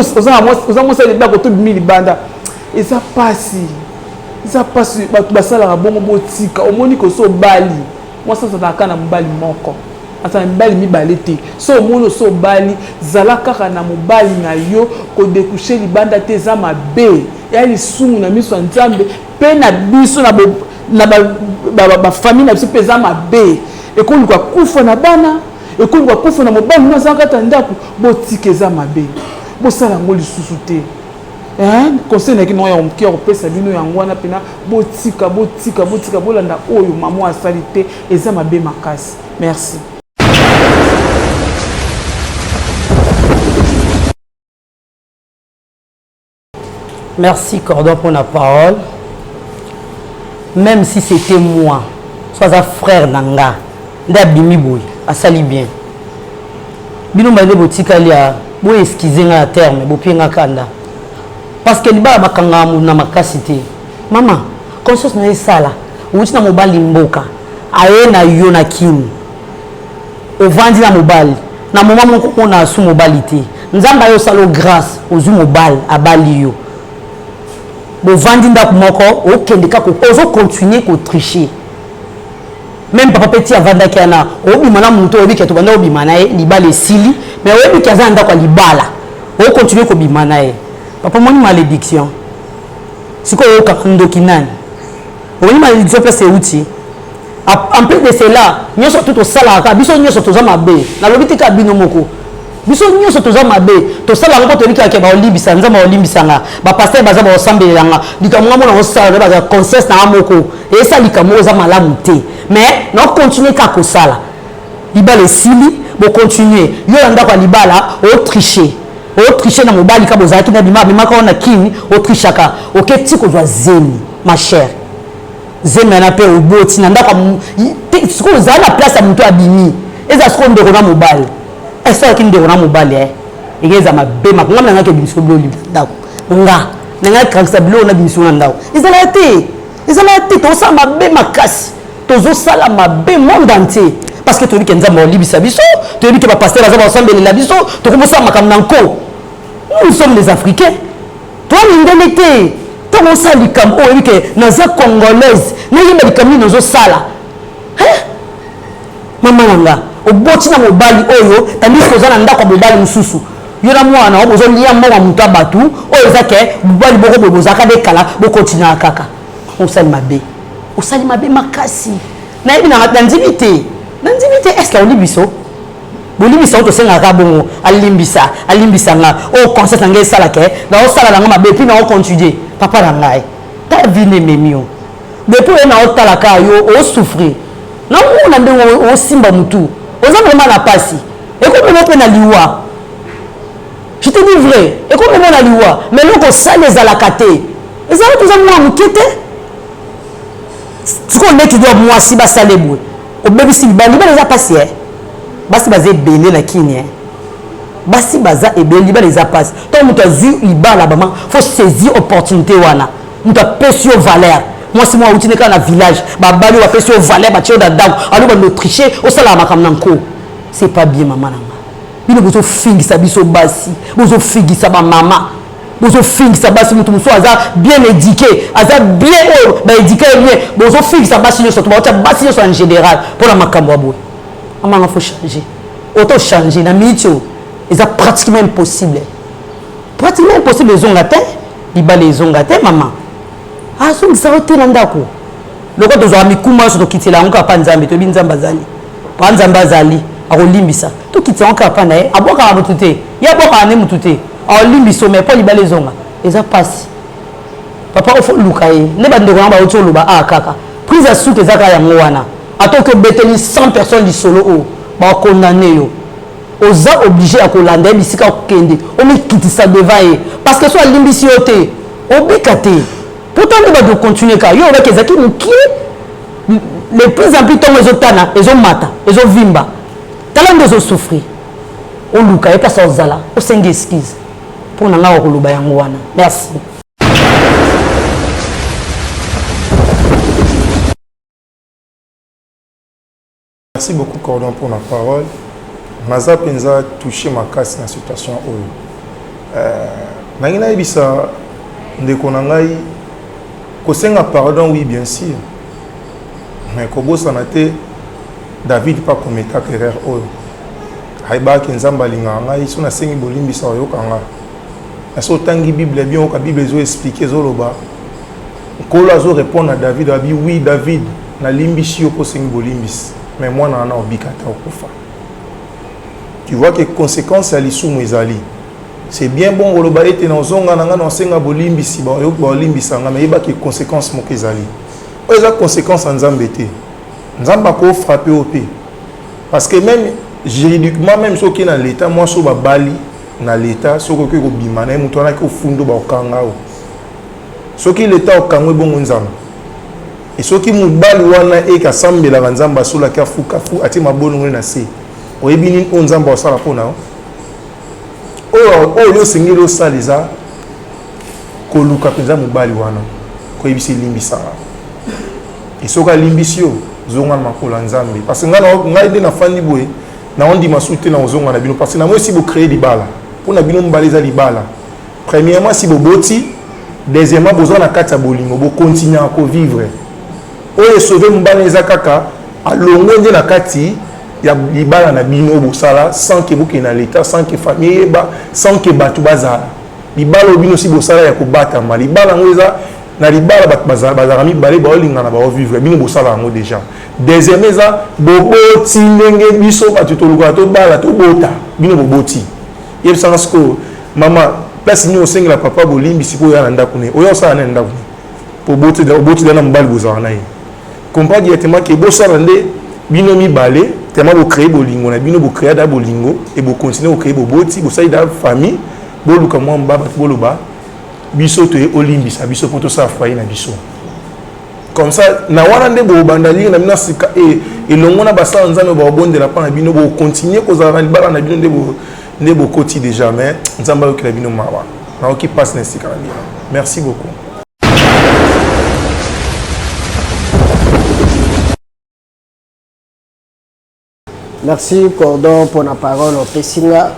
oza mosali ba koto bimi libanda eza pasi bato basalaka bongo botika omoni koso obali mwasi azalaka na mobali moko asa na mibali mibale te so omoni oso obali zala kaka na mobali na yo kodekuche libanda te eza mabe ya lisumu na miso ya nzambe mpe na biso na bafamille na biso mpe eza mabe ekoluka kufa na bana ekoluka kufa na mobali mino azalaka ata ndako botika eza mabe bosala yango lisusu te conseil naki nao ya moki ya kopesa bino yango wana mpena botika bolanda oyo mama asali te eza mabe makasi. Merci. Merci Cordon pour la parole. Même si c'était moi, soit un frère Nanga, d'abimi boy, à sali bien. Bino mbaile botika lia, bo esquiser na terme, bo pienga kanda. Parce que liba bakanga na makasité. Maman, conscience na sala, uti na mobali mboka. Aye na yo na kini. Ovandi na mobali. Na moma moko ko na su mobilité. Nzamba yo salo grâce ozu mobile abali yo. Bo vandi ndako moko okendeka ko ozo continuer ko tricher. Même papa petit avanda kana obimana muntu obi keto banda obimana e libala esili mais obi kaza ndako libala o continuer ko bimana e papa moni malédiction siko yo kakundoki nani oni malédiction place outil en plus de cela nyoso tout sala ka biso nyoso toza mabe na lobi tika bino moko biso nyoso toza mabe to sala ngo to lika ke ba olimbisa nzamba olimbisanga ba pasteur baza ba osambelanga likamwa mona osala ba conscience na amoko et ça likamwa za malamu te mais non continuer ka ko sala libala esili bo continuer yo ndako libala o tricher na mobali ka bozaki na bima bima ka na kini o trichaka ok tiko doit zemi ma chère zemi na pe o boti na ndako tiko za na place ya muntu abimi eza sko ndeko na mobali est-ce que ndeko na mobali egeza mabe makanga nanga ke biso blo ndako nga nanga kraksa blo na biso na ndako ezala te to sa mabe makasi tozo sala mabe monde entier parce que tu dis que nzamba libisa biso tu dis que ba pasteur azaba ensemble la biso to ko sa makam nanko nous sommes les africains toi n'indemnité to mo sa likam o wi ke naza congolaise na yeba likam ni nozo sala mama nanga oboti na mobali oyo tandis que ozana ndako mobali mususu yo na mwana obozo lia mwa mutu abatu oyo zake mobali boko bozaka de kala bo continue kaka osali mabe makasi na yebi na ndimité est-ce que olibiso bolibisa to senga ka bongo alimbisa nga o concert nga sala ke na o sala nga mabe puis na o continuer papa na ngai ta vie ne memio depuis na o tala ka yo o souffrir na mona ndenge o simba mutu oza vraiment na pasi et comme on peut na liwa je te dis vrai et comme on na liwa mais loko ça les alakate ezala to za mwa mukete tu connais qui doit moi si basale boy au bébé si bali les a passé basi baza ebele lakini basi baza ebele ba les a passé tant mutu azu libala bama faut saisir opportunité wana mutu apesi yo valeur moi si moi outi neka na village ba bali wa pesi yo valeur ba tio da dako alo ba no tricher au sala makam nanko c'est pas bien maman nanga bino bozo fingisa biso basi bozo fingisa ba mama bozo fingisa basi mutu muso aza bien éduqué aza bien ba éduqué bien bozo fingisa basi yo surtout ba basi yo en général pour la makambo aboy maman faut changer auto changer na mitio c'est pratiquement impossible les ongate les ongate maman ah so ngisawete na ndako loko tozwa mikuma so tokitela onka pa nzambe to binzamba zali pa nzamba zali akolimbisa tokitela onka pa na ye aboka mutute ya boka ne mutute alimbiso mais pas libala zonga eza passe papa o fo lukaye ne bande ko ba otolo ba akaka prise à souke ezaka yango wana atoko beteli 100 personnes du solo o ba condamné yo oza obligé à kolanda bisika okende o mikitisa devant ye parce que so alimbisi yote obekate pourtant on va continuer car yo avec ezaki mukie les plus en plus temps ezotana ezomata ezovimba talando ezo souffrir o lukaye pas ozala o sengi excuse pour nanga okoloba yango wana merci. Merci beaucoup Cordon pour la parole. Naza penza touché ma casse dans la situation oyo. Nangina ebisa ndeko nangai kosenga pardon oui bien sûr. Mais kobosa na te David pas commettre erreur oyo. Aiba kenzamba linga ngai so na sengi bolimbisa oyo kanga. Aso tangi Bible bien o ka Bible zo expliquer zoloba. Kolo azo répondre à David abi oui David na limbisi yo ko sengi bolimbisi. Mais moi na obikata okufa. Tu vois que conséquences à l'isumu ezali. C'est bien bon oloba ete na zonga nanga na senga bolimbisi ba yo bolimbisa nga mais yeba que conséquences mo kezali. O eza conséquences en nzambete. Nzamba ko frapper au pied. Parce que même juridiquement même ceux qui dans l'état moi so ba bali na l'état soko ko bima na mutu na ko fundo ba okanga o. Ceux qui l'état okangwe bongo nzamba. Et ceux qui mubali wana e ka sambela nzamba sola ka fu ati mabonu na se. Oyebini onzamba osala pona o lo singelo saliza ko luka penza mubali wana ko yebisi limbisa. Et soka limbisio zonga makola nzambe parce que ngai de na fandi boye na ondi masute na zonga na bino parce que na moi si vous créer libala pona bino mbaliza libala. Premièrement si vous boti, deuxièmement besoin na kata bolingo bo continuer à vivre. Oye sauver mbala ezakaka alongo nde na kati ya libala na bino bosala sans que boke na l'état sans que famille ba sans que batu bazala libala bino si bosala ya kobata ma libala ngoza na libala bat bazala mi balé ba olinga na ba vivre bino bosala ngo déjà deuxième ça boboti ndenge biso batu to luka to bala to bota bino boboti yebisa ngasko mama place ni osenga papa bolimbi siko ya ndako ne oyo sala na ndako po boti na mbali bozala na ye comprendre directement que bosala nde bino mi balé tellement vous créer bolingo na bino vous créer da bolingo et vous continuer vous créer boboti vous saïda famille boluka mwa mbaba boloba biso to olimbisa biso poto sa foyer na biso comme ça na wana nde bo bandali na mina sika et longo na basa nzambe ba bondela pa na bino bo continuer ko za libala na bino nde bo ne bokoti déjà mais nzamba okela bino mawa na oki passe na sika na bino. Merci beaucoup. Merci Cordon pour la parole au Pessinga.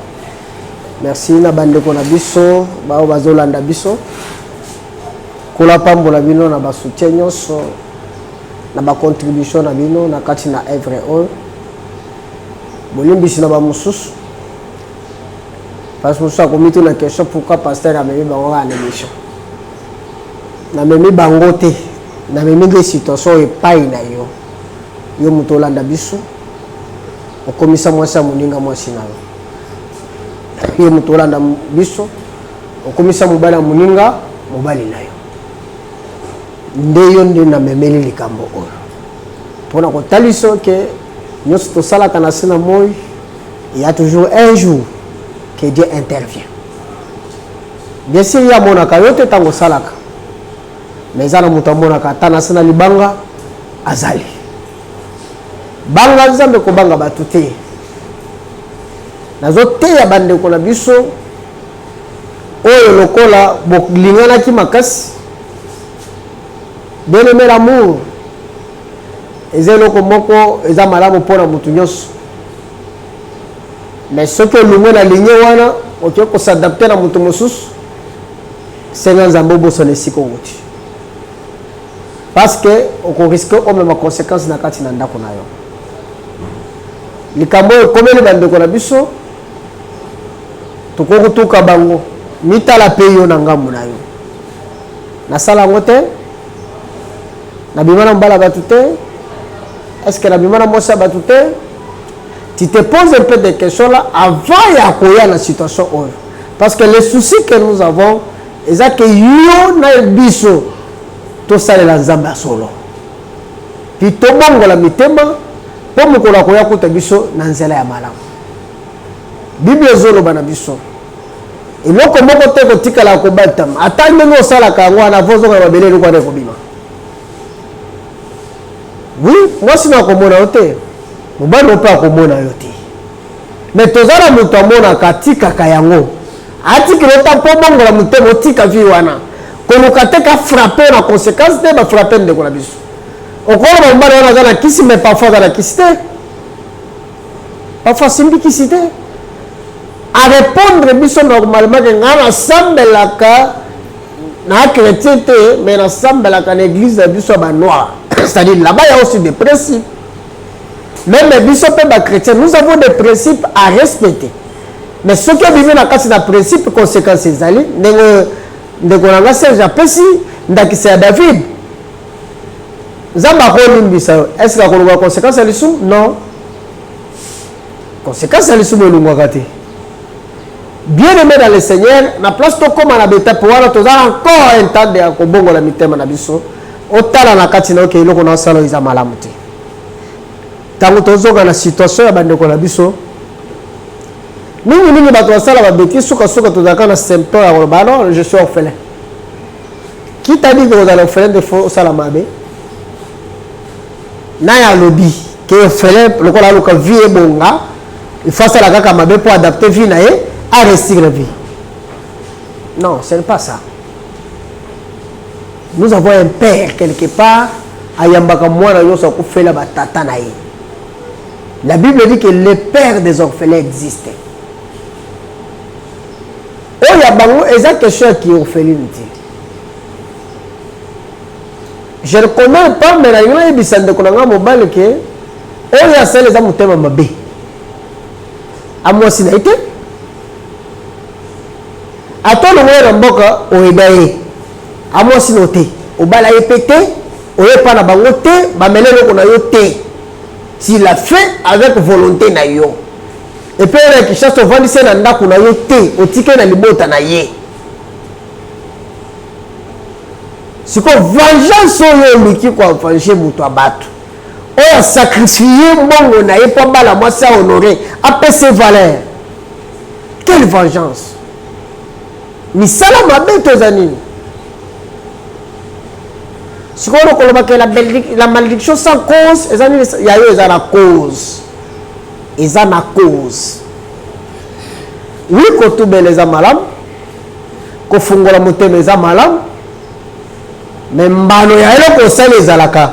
Merci na bande ko na biso ba bazolanda biso. Kola pambola bino na ba soutien nyonso na ba contribution na bino na kati na œuvre o. Bolimbisi na ba mususu. Parce que ça comme tout la question pourquoi pasteur a mis bango en émission. Na memi bangote na memi des situations et pas ina yo. Yo mutolanda biso. Okomisa mwasa muninga mwasi nayo. Yo mutolanda biso. Okomisa mubala muninga mubali nayo. Ndeyo nde na memeli likambo oyo. Pona ko taliso ke nyonso to sala kana sina moy, il y a toujours un jour que Dieu intervient. Bien sûr, il y a mon akayote tango salaka. Mais ça na mutamona ka tana sina libanga azali. Banga nzambe ko banga batute. Nazo te ya bande ko na biso oyo lokola boklingana ki makasi. Bien-aimé l'amour. Eza loko moko eza malamu pona mutu nyonso. Mais ce que l'humain a ligné wana, ok ko s'adapter na mutu mosusu. C'est nzambe bosone siko wuti. Parce que on risque au même conséquence na kati na ndako na yo. Likambo komele bande ko na biso. Toko kutuka bango. Mitala peyo na ngambu na yo. Na sala ngote. Na bimana mbala batute. Est-ce que la bimana mosa batute? Tu te poses un peu de questions là avant ya koya la situation. Parce que les soucis que nous avons, c'est que yo na biso to sale la nzamba solo. Puis to bongo la mitema po mukola koya ko biso na nzela ya malamu. Bible zolo bana biso. Eloko moko te ko tikala ko batam. Ata ndenge osala ka ngwana vozo ka babelele ko na ko bima. Oui, moi si na ko mona ote. Mubano pa ko mona yote. Mais tozala mutu amona katika kayango. Ati kileta po bongo la mutemo tika vi wana. Kono kateka frapper na conséquence de ba frapper de ko la biso. Okolo ba mbana wana zana kisi mais parfois dans la kisite. Parfois simbi kisite. À répondre biso normalement que ngana sambelaka na chrétien mais na sambelaka na église de biso ba noir. C'est-à-dire là-bas il y a aussi des principes. Même les bisous chrétiens, nous avons des principes à respecter. Mais ce qui est vivre dans le principe, conséquences, c'est aller. C'est David. Est-ce que la conséquence est là? Non. Conséquence est là. Bien aimé dans le Seigneur, la place de comme on a bêta pour avoir encore un tas de bongo la mitema na biso. Autant la katina que l'on a salé ils a malamuté. Tango tozoka na situation ya bande ko na biso mingi bato basala ba bêtise suka tozaka na symptôme ya ba non je suis orphelin. Qui t'a dit que vous allez orphelin de faux sala mabe na ya lobby que orphelin lokola loka vie bonga il faut sala kaka mabe pour adapter vie na ye à réussir la vie. Non, ce n'est pas ça. Nous avons un père quelque part ayambaka mwana yo so ko fela ba tata na ye. La Bible dit que le père des orphelins existe. Oh, il y a bango, exact question qui est orpheline. Je ne connais pas, mais il y a des gens qui ont mobile que oh, il y a celles qui ont été mabé. À moi, c'est été. À toi, le monde en boka, on est baillé. À moi, c'est noté. Au bal a pété, on est pas na bangote, ba mêler le qu'on a yoté. S'il a fait avec volonté na yo. Et puis il chasse au vent c'est nanda kuna yo té au ticket na libota na ye. C'est quoi vengeance yo liki kwa venger mutu abatu. O a sacrifié mbongo na ye pa bala moi ça honorer après ses valeurs. Quelle vengeance. Mais ça la mabe tozanini. Si on a la malédiction sans cause, il y a eu la cause. Ils ont la cause. oui kotubela eza malamu kofungola motema eza malamu me mbano ya eloko osali ezalaka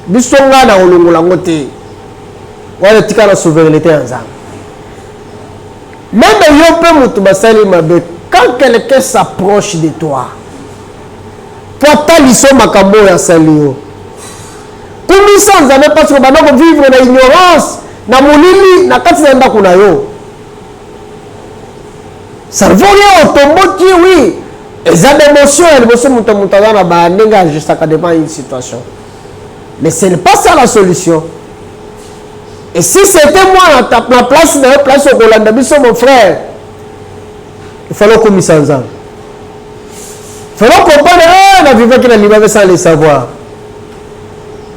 biso nga na kolongola yango te wana tika na souveraineté ya nzambe même yo mpe moto basali mabe quand quelqu'un s'approche de toi po ataliso makambo oyo asali yo kumisa nzambe parce que banda kovivre na ignorance na molili na kati na ndako na yo cerveau ye otomboki oui eza d'émotion ya liboso moto aza na bandenge ajustaka devant une situation mais ce n'est pas ça la solution. Et si c'était moi à ma place dans la place au Rolanda biso mon frère, il fallait comme ça ensemble. Il fallait comprendre la vivant qui n'a libre sans le savoir.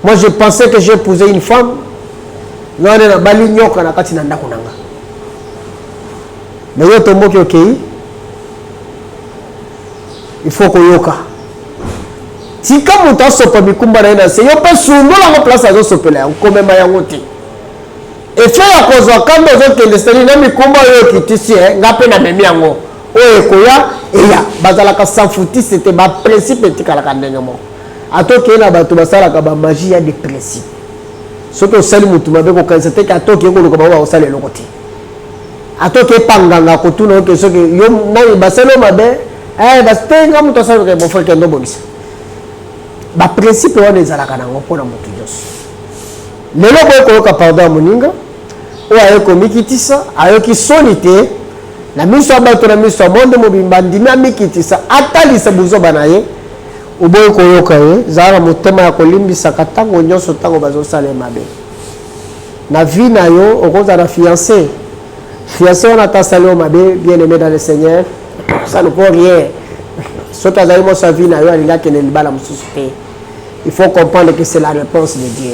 Moi je pensais que j'ai épousé une femme. Non on a bali nyoka na kati na ndako nanga. Mais yo tombo ki okay. Il faut ko yoka. Si comme on sopa mikumba na ina se yo pe sungola ngo place azo sopela comme ma yango te. Et fait à cause quand nous autres les na mikumba yo kitisi ngape na memi yango. Oye koya eya bazala ka sans fouti c'était ba principe etikala ka ndenge mo. Atoke na bato basala ka ba magie ya des principes. Ce que sali mutu mabe ko kanisa te ka toke ngo ko ba wa osala lokote. Atoke panganga ko tuna ke so ke yo na basalo mabe bastenga mutu asala ke mon frère ke ndo bonisa. Ba principe wana ezalaka nango mpona motu nyonso lelo boye koyoka pardon ya moninga oyo ayoki omikitisa ayoki soni te na miso ya bato na miso ya monde mobimba ndimi amikitisa atalisa buzoba na ye oboyi koyoka ye ezala na motema ya kolimbisaka ntango nyonso ntango bazosala mabe na vie na yo okozala na fiancé wana ata asali yo mabe bien aimé dans le Seigneur ça ne peut rien soki azali mo sa vie na yo alingi akende libala mosusu te. Il faut comprendre que c'est la réponse de Dieu.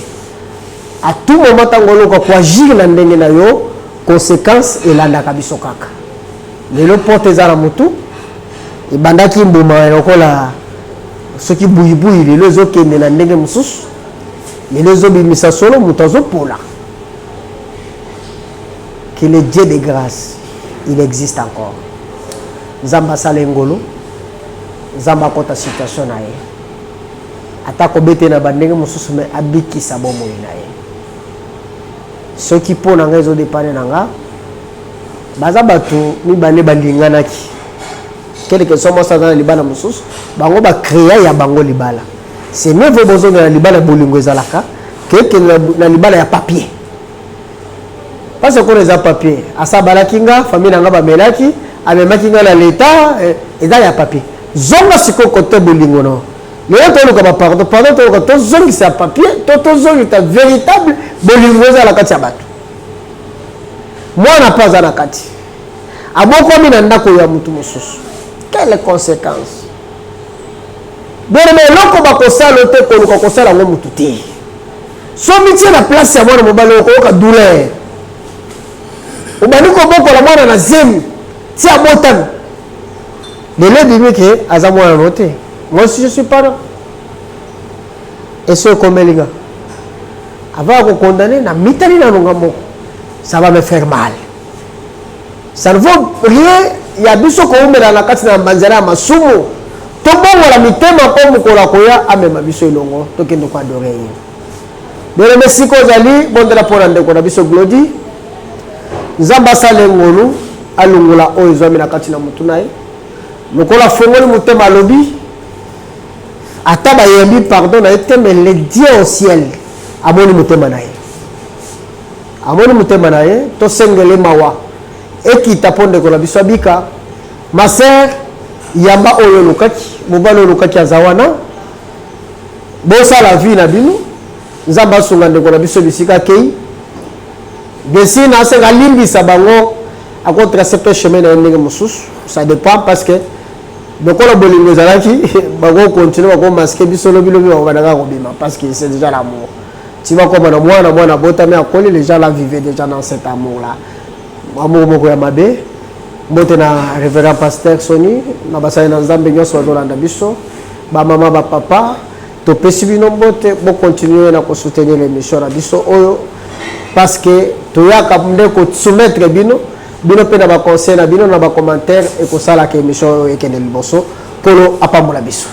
À tout moment, tant qu'on agir dans le na yo, conséquence et là biso kaka. Le porte ezala motu et bandaki mbuma lokola ceux qui bouillent les autres qui na ndenge mususu les autres bimisa solo mutazo pola. Que le Dieu de grâce, il existe encore. Zamba salengolo, zamba kota situation na ye. Atako bete na bandenge mususu me abiki sabomo na ye. Ceux qui pona nga ezo dépendre nanga baza batu mi bane balinganaki. Quel que soit moi ça dans libala mususu bango ba créer ya bango libala. C'est mieux vous besoin de libala bolingo ezalaka que na libala ya papier. Parce que les papier asa balakinga famille nanga ba melaki amemaki nga na l'état eza ya papier. Zonga siko côté bolingo no. Mais on a pardon, to zongi c'est papier, to zongi ta véritable bolingo za la kati ya bato. Moi na pas za la kati. Aboko mi na ndako ya mutu mususu. Quelles conséquences? Bien mais loko ba ko sala te ko sala ngo mutu te. So mi tie na place ya mwana mobalo ko ka douleur. Obani ko boko la mwana na zemi. Ti abotan. Le dit que aza mwana noté. Moi aussi je suis parent. Et ce comme les gars. Avant de condamner, ça va me faire mal. Ça ne vaut rien. Il y a des choses qu'on met dans la carte de Banzara Masumo. Tout le monde a mis tellement comme Kolakoya à même Abisso Longo. Tout le monde a adoré. Mais le Mexico Zali, bon de la Polande, qu'on a vu ce Glodi. Zambasa Lengolu, Alungula, Oizami la Katina Mutunai. Nous avons fait le motema lobby. Ataba yembi pardon na été mais le Dieu au ciel. Amoni motema nae. Amoni motema nae to sengele mawa. Eki taponde ko la bisabika. Ma sœur yamba oyo lukaki, mobalo lukaki azawana. Bosa la vie na binu. Nzamba sungande ko la bisabisika kei. Besi na senga limbi sabango à tracer le chemin de mususu. Ça dépend parce que donc on a bolingo zalaki bago continuer bago masquer bisolo bilobi on va robima parce que c'est déjà l'amour. Tu vas comme na bota mais akoli les gens là vivaient déjà dans cet amour là. Amour moko ya mabe. Mbote na révérend pasteur Sony na basai na Nzambe nyoso bazolanda biso ba mama ba papa to pesi bino mbote bo continuer na ko soutenir l'émission na biso oyo parce que to yaka mde ko soumettre bino bino pe na ba conseil na bino na ba commentaire et ko sala ke émission e kenel boso polo apambola biso.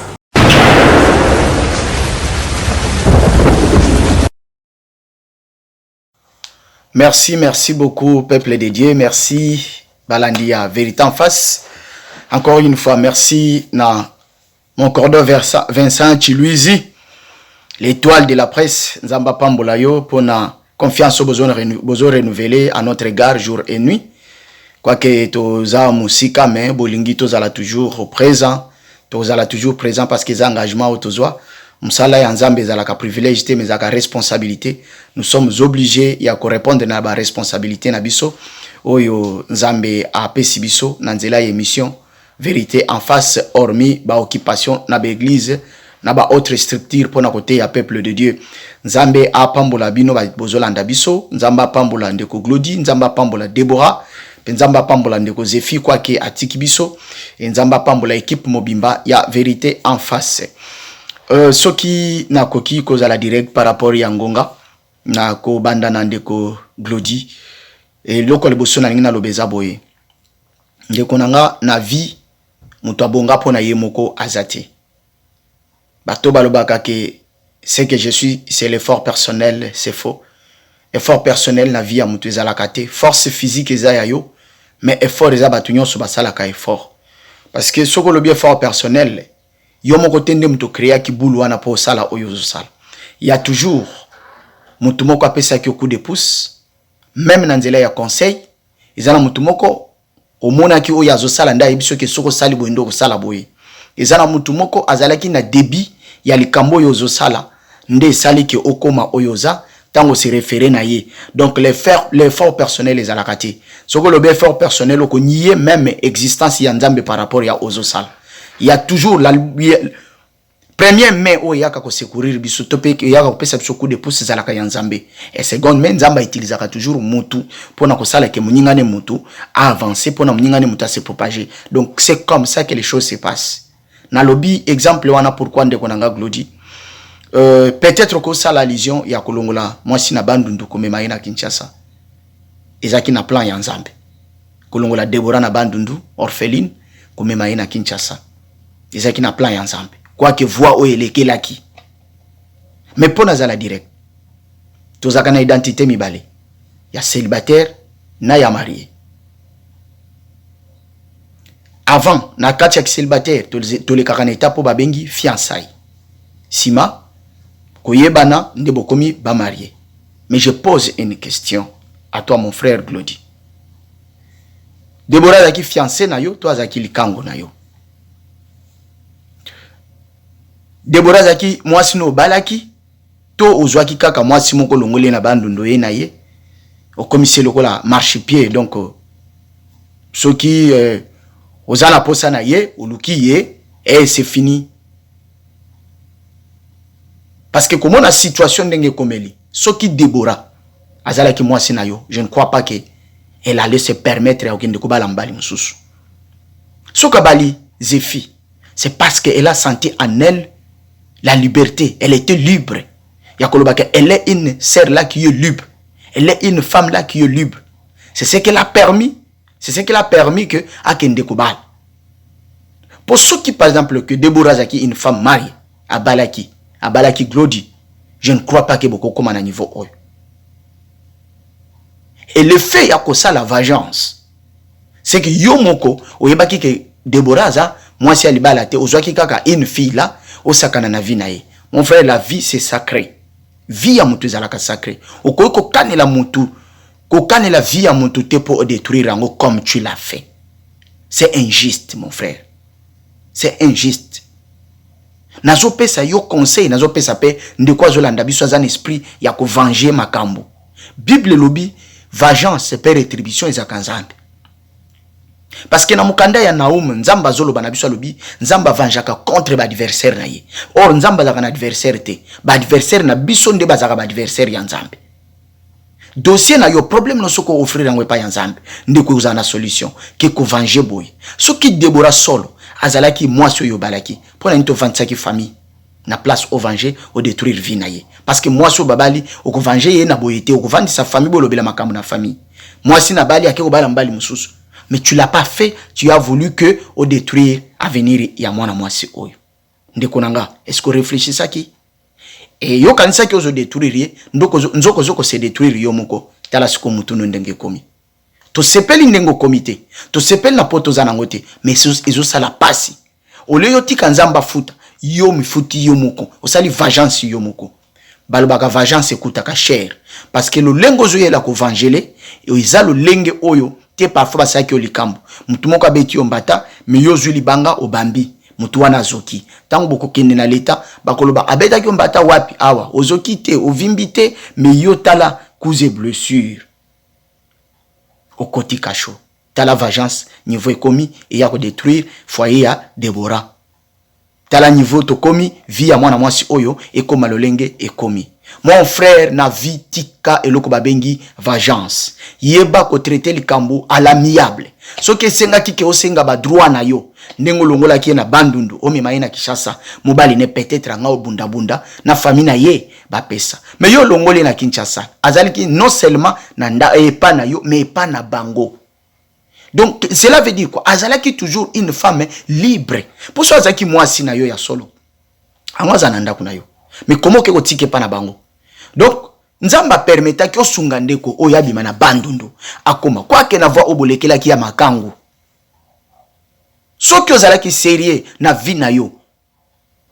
Merci beaucoup, peuple de Dieu. Merci, Balandia, Vérité en face. Encore une fois, merci, mon cordon Vincent Chiluizi, l'étoile de la presse, Nzamba Pambolayo, pour la confiance au besoin renouvelé à notre égard jour et nuit. Quoique toza musika, mais bolingi tozala toujours présent, parce que les engagements au tozoa. Msala ya nzambe zalaka privilège te mais zaka responsabilité. Nous sommes obligés ya ko répondre na ba responsabilité na biso oyo nzambe a pesi biso na nzela émission Vérité en face hormis ba occupation na ba église na ba autre structure pour na côté ya peuple de Dieu. Nzambe a pambola bino ba bozolanda biso, nzamba pambola ndeko Glody, nzamba pambola Deborah, nzamba pambola ndeko Zefi kwake atiki biso, nzamba pambola équipe mobimba ya Vérité en face. Ce qui n'a koki cause à la direct par rapport à Ngonga na ko banda na ndeko Glody et loko le bosso na ngina lobeza boye ndeko nanga na vie muto abonga pona ye moko azate bato balobaka ke c'est que je suis c'est l'effort personnel c'est faux. Effort personnel na vie ya muto ezalaka te, force physique ezaya yo mais effort eza batu nyonso basalaka effort parce que soko lobi effort personnel yo moko tende muto créa ki bulu wana po sala oyo sala. Il y a toujours mutu moko apesa ki coup de pouce même na nzela ya conseil ezana mutu moko omona ki oyo azosala nda yebiso ke soko sali boyendo ko sala boye ezana mutu moko azalaki na débit ya likambo oyo zosala nde sali ki okoma oyo za tango se référer na ye. Donc l'effort personnel ezalaka te soko le effort personnel ko nier même existence ya nzambe par rapport ya ozo sala. Il y a toujours la première main où il y a qu'à secourir biso topé il y a qu'à pesa biso coup de pouce zalaka ya nzambe et seconde main nzamba utilisaka toujours mutu pour na ko sala ke muningane mutu a avancer pour na muningane mutu a se propager. Donc c'est comme ça que les choses se passent. Na lobby exemple wana pourquoi ndeko nanga Glody peut-être que ça la lision ya kolongola moi si na bandundu komema ina Kinshasa ezaki na plan ya nzambe kolongola Deborah na bandundu orpheline komema ina Kinshasa ezaki na plan ya nzambe quoi que voix o elekelaki mais pona za la direct tozaka na identité mibale ya célibataire na ya marié. Avant na kati ya célibataire tolekaka na étape po babengi fiançailles sima koyebana nde bokomi ba marié. Mais je pose une question à toi mon frère Glody. Deborah zaki fiancé na yo, toi zaki likango na yo. Deborah zaki mwasi no balaki, to ozwaki kaka mwasi moko longole na bandundu ye na ye. Au commissaire lokola marche-pied donc ceux qui ozala posa na ye, oluki ye et c'est fini. Parce que comme on a situation ndenge komeli, ceux qui Deborah azala ki mwasi na yo, je ne crois pas que elle allait se permettre à aucun de kubala mbali mususu. Sokabali Zefi, c'est parce qu'elle a senti en elle la liberté. Elle était libre. Elle est une sœur là qui est libre. Elle est une femme là qui est libre. C'est ce qu'elle a permis. C'est ce qu'elle a permis que à Kende Kubal. Pour ceux qui par exemple que Deborah Zaki une femme mariée à Balaki Glody, je ne crois pas que beaucoup comme à un niveau haut. Et le fait y a que ça la vengeance. C'est que Yomoko, ou yebaki que Deborah za, moi si elle balate, ozwaki kaka une fille là, au sakana na vie nae. Mon frère, la vie c'est sacré. Vie à mutu zalaka sacré. Ou ko kane la mutu, ko kane la vie à mutu te pour détruire en comme tu l'as fait. C'est injuste, mon frère. C'est injuste. Nazo pesa yo conseil, nazo pesa pe ndeko azolanda biso azan esprit ya ko venger makambo. Bible lobi vengeance per rétribution ezaka nzambe. Parce que na mukanda ya Naum nzamba zoloba na biso lobi nzamba vengeaka contre ba adversaire na ye. Or nzamba zaka na adversaire te. Ba adversaire na biso nde bazaka ba adversaire ya nzambe. Dossier na yo problème no soko offrir ngwe pa ya nzambe. Ndeko uzana solution ke ko venger boy. Soki Deborah solo azalaki mwasi yo balaki pona nto vantsaki famille na place au venger au détruire vie na ye parce que mwasi babali au venger ye na boyete au vendre sa famille bolobela makambo na famille Moi si na bali akeko bala mbali mususu. Mais tu l'as pas fait, tu as voulu que au détruire avenir ya mwana mwasi oyo. Ndeko nanga, est-ce que réfléchis ça qui? Et yo kanisa ki ozo détruire, nzoko zoko se détruire yo moko. Tala siko mutuno ndenge komi. To sepeli ndengo komite. To sepeli na poto za nangote. Mais ezo sala pasi. Ole yo tika nzamba futa. Yo mifuti yo moko. Osali vengeance yo moko. Balobaka vengeance ekutaka cher. Parce que le lengo zo yela ko vangele. Et iza lo lenge oyo. Te parfois basaki yo likambo. Mutu moko abeti yo mbata. Mais yo zuli banga obambi. Mutu wana zoki. Tango boko kende na leta. Bakoloba abeta yo mbata wapi. Awa. Ozoki te. Ovimbi te. Mais yo tala kuze blessure. Au côté cachot. T'as la vengeance, niveau commis, et y a détruire foyer à Déborah. T'as la niveau to commis, vie à moi na moi si oyo, et comme malolenge est commis. Mon frère na vie tika et loko babengi vengeance. Yeba ko traiter le kambo à l'amiable. So ke senga ki ke osenga ba droit na yo. Nengo longola ki na bandundu, o mema na Kinshasa, mobali ne peut-être nga obunda bunda na famille na ye ba pesa. Mais yo longole na Kinshasa, azali ki non seulement na nda e pa na yo, mais pas na bango. Donc cela veut dire quoi? Azalaki toujours une femme libre. Pour ça azaki moi si na yo ya solo. Amwaza nanda kuna yo. Mais comment ke otike pa na bango? Donc nzamba permeta ki osunga ndeko oyabima na bandundu akoma kwa ke na voix obolekela ki ya makangu. Soki ozalaki sérieux na vie na yo.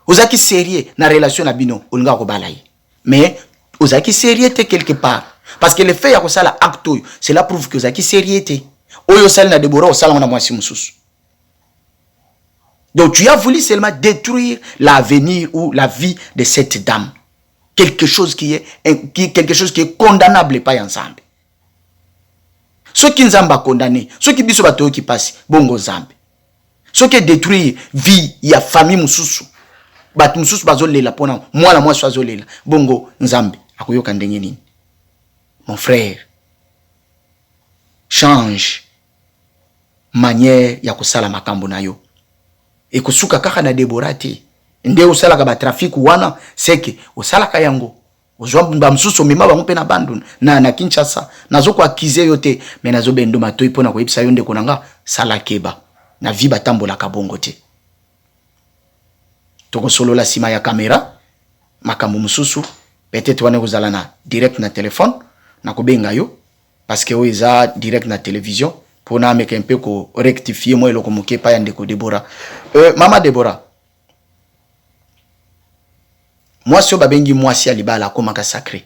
Ozaki sérieux na relation na bino olinga ko balaye. Mais ozaki sérieux te quelque part parce que le fait ya ko sala acte cela prouve que ozaki sérieux te. Oyo sali na Déborah osala na mwasi mususu. Donc tu as voulu seulement détruire l'avenir ou la vie de cette dame. Quelque chose qui est condamnable pas ensemble. Ceux qui nzamba condamné, ceux qui biso bato qui passe bongo zambe. Ceux qui détruire vie ya famille mususu. Bat mususu bazolela pona moi la moi soazolela. Bongo nzambe akoyoka ndenge nini. Mon frère, change manière ya kusala makambo na yo. Et kusuka kaka na Déborah te. Nde osala ka ba trafic wana seke osala ka yango. Ozwa msusu mema bango pe na bandu na Kinshasa. Nazoko akize yo te mais nazo bendo matoi pona ko yebisa yo nde konanga sala keba. Na vie batambola ka bongo te. Toko solo la sima ya caméra makambo msusu peut-être wana kozala na direct na téléphone na kobenga yo parce que oza direct na télévision pour na meka un peu ko rectifier moi eloko moke pa ya ndeko Déborah. Mama Déborah. Moi si babengi moi si alibala komaka sacré.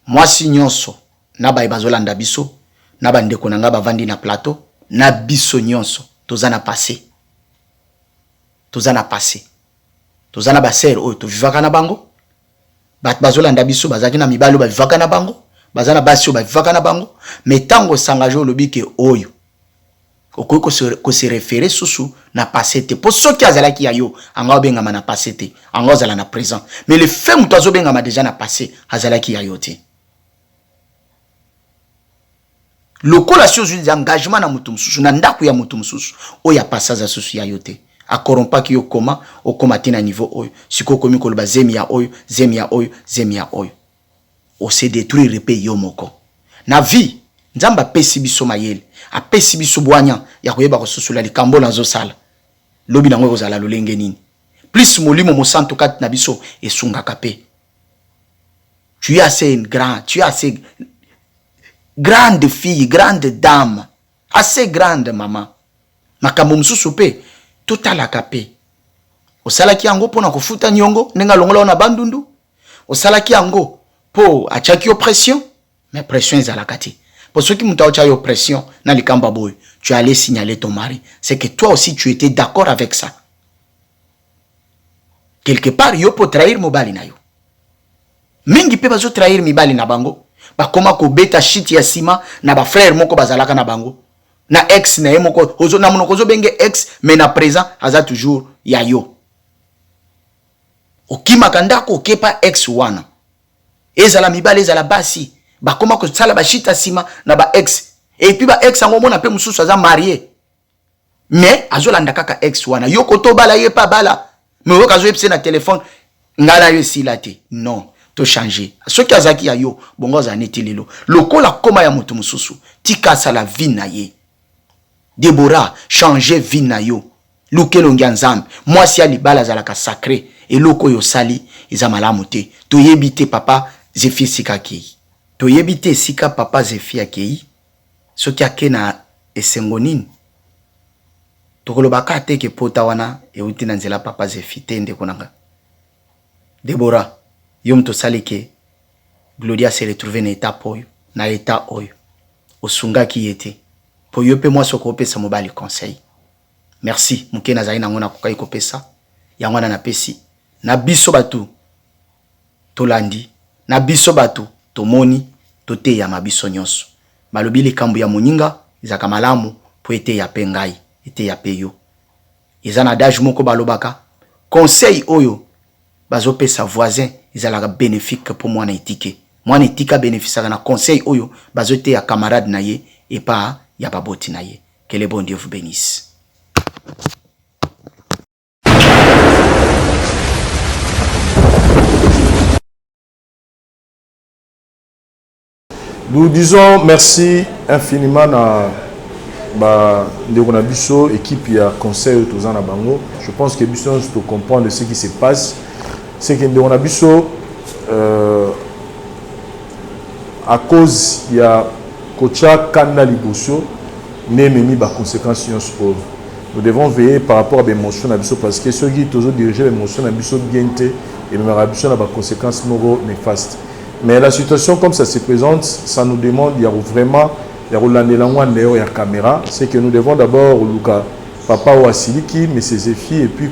Moi si nyonso na ba bazolanda biso na ba ndeko nanga bavandi na plateau na biso nyonso tozana passé. Tozana passé. Tozana ba sœur oyo to vivaka na bango. Bat bazolanda biso bazaki na mibalo ba vivaka na bango. Bazana basi ba vivaka na bango. Mais tango sangajo lobi ke oyo. Okoy ko se référer susu na passé te. Pour ceux qui azalaki ya yo, anga benga na passé te. Anga zala na présent. Mais le fait mutazo benga ma déjà na passé, azalaki ya yo te. Lokola chose d'engagement na mutu mususu na ndaku ya mutu mususu. Oya passage susu ya yo te. Akorompa ki yo koma o komati na niveau oyo. Siko komi ko ba zemia oyo, zemia oyo, zemia oyo. O se détruire repe yo moko. Na vie nzamba pesi biso mayele a pesi biso bwanya ya koyeba ko susula likambo na zo sala lobi nango kozala lolenge nini plus molimo mo santo kat na biso esunga kape. Tu es assez grand, tu es assez grande fille, grande dame, assez grande maman. Makambo msusu pe totala kape. Osala ki yango pona kofuta nyongo nenga longola na bandundu. Osala ki yango po achaki oppression, mais pression ezala kati. Pour ceux qui m'ont eu pression, tu allais signaler ton mari. C'est que toi aussi tu étais d'accord avec ça. Quelque part, yo peut trahir mon bali na yo. Mingi pe bazo trahir mi bali na bango. Ba koma ko beta shit ya sima na ba frère moko bazalaka na bango. Na ex na ye moko ozo na monoko zo benge ex mais na présent aza toujours ya yo. Okima kandako kepa ex wana. Ezala mi bali ezala basi. Ba koma ko sala ba shita sima na ba ex et puis ba ex ango mona pe mususu aza marié mais azolanda kaka ex wana yoko to bala ye pa bala mais woka zo epse na téléphone ngala yo silate non to changer ce qui azaki ya yo bongo za neti lelo lokola koma ya mutu mususu tika sa la vie na ye Deborah changer vie na yo lukelo nzambe moi si alibala zalaka sacré et loko yo sali iza malamu te to yebite papa Zefi sika kei to yebite sika papa Zefi akei so ki akena esengonini tokolobaka te ke pota wana euti na nzela papa Zefi te nde konanga Deborah yom to salike Gloria se retrouver na état poyo na état oyo osunga ki yete po yo pe moi soko pesa mobali conseil merci mukena zaina ngona kokai ko pesa ya ngwana na pesi na biso batu tolandi na biso batu tomoni tote ya mabiso nyonso balobi likambo ya moninga izaka malamu po ete ya pengai ete ya peyo izana adage moko balobaka conseil oyo bazo pesa voisin izalaka bénéfique pour moi na etike moi na etika bénéficiera na conseil oyo bazo te ya camarade na ye et pas ya baboti na ye. Que le bon Dieu vous bénisse. Nous disons merci infiniment à Ndegonabiso, équipe et à conseil Tozana Bango. Je pense que Biso doit comprendre ce qui se passe. C'est que Ndegonabiso, à cause il y a Kocha Kanda Liboso, n'aimez pas conséquences. Nous devons veiller par rapport à l'émotion parce que ceux qui ont dirigé l'émotion bien et même la conséquences néfastes. Mais la situation comme ça se présente, ça nous demande, il y a vraiment la caméra. C'est que nous devons d'abord, papa ou Asiliki, mais ses filles, et puis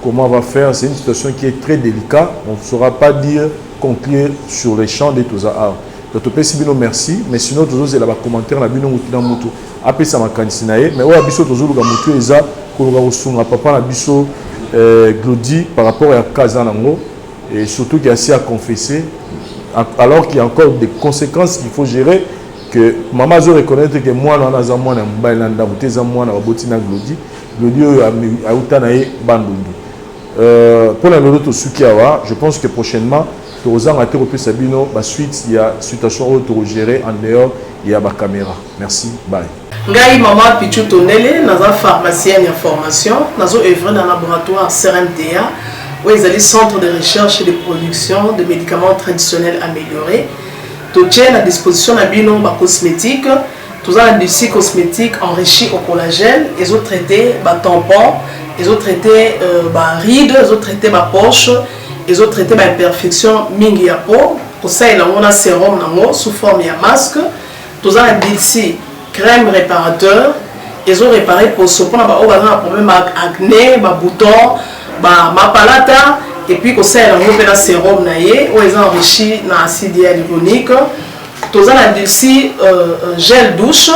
comment on va faire. C'est une situation qui est très délicate. On ne saura pas dire, conclure sur les champs des Tozaar. Donc, merci, mais sinon, toujours, c'est là commentaire, la bino dans moto. Après, ça m'a candidaté, mais ouais, abisso, toujours, le moto, et ça, papa, abisso, Glody, par rapport à Kazanango, et surtout qu'il y a assez à confesser, alors qu'il y a encore des conséquences qu'il faut gérer, que maman doit reconnaître que moi, on a un moi, on a un moi, on a Glody, Glody a eu bandundu. Pour la note Sukiawa, je pense que prochainement, suite, il y a une situation autogérée en dehors, il y a ma caméra. Merci, bye. Ngai maman Pichu Tonele, dans un pharmacien d'information, dans un œuvre dans un laboratoire CRMTA, où ils ont centre de recherche et de production de médicaments traditionnels améliorés. Tout est à disposition de bino cosmétiques, tout ça industrie cosmétique enrichie au collagène, ils ont traité tampons, ils ont traité rides, ils ont traité poche. Ils ont traité l'imperfection mingi ya peau. Pour ça, il y a un sérum sous forme de masque. Tous ont dit crème réparateur. Ils ont réparé pour ce point un problème acné, boutons, palata. Et puis, pour ça, il y a un sérum où ils ont enrichi l'acide hyaluronique. Tous ont dit gel douche.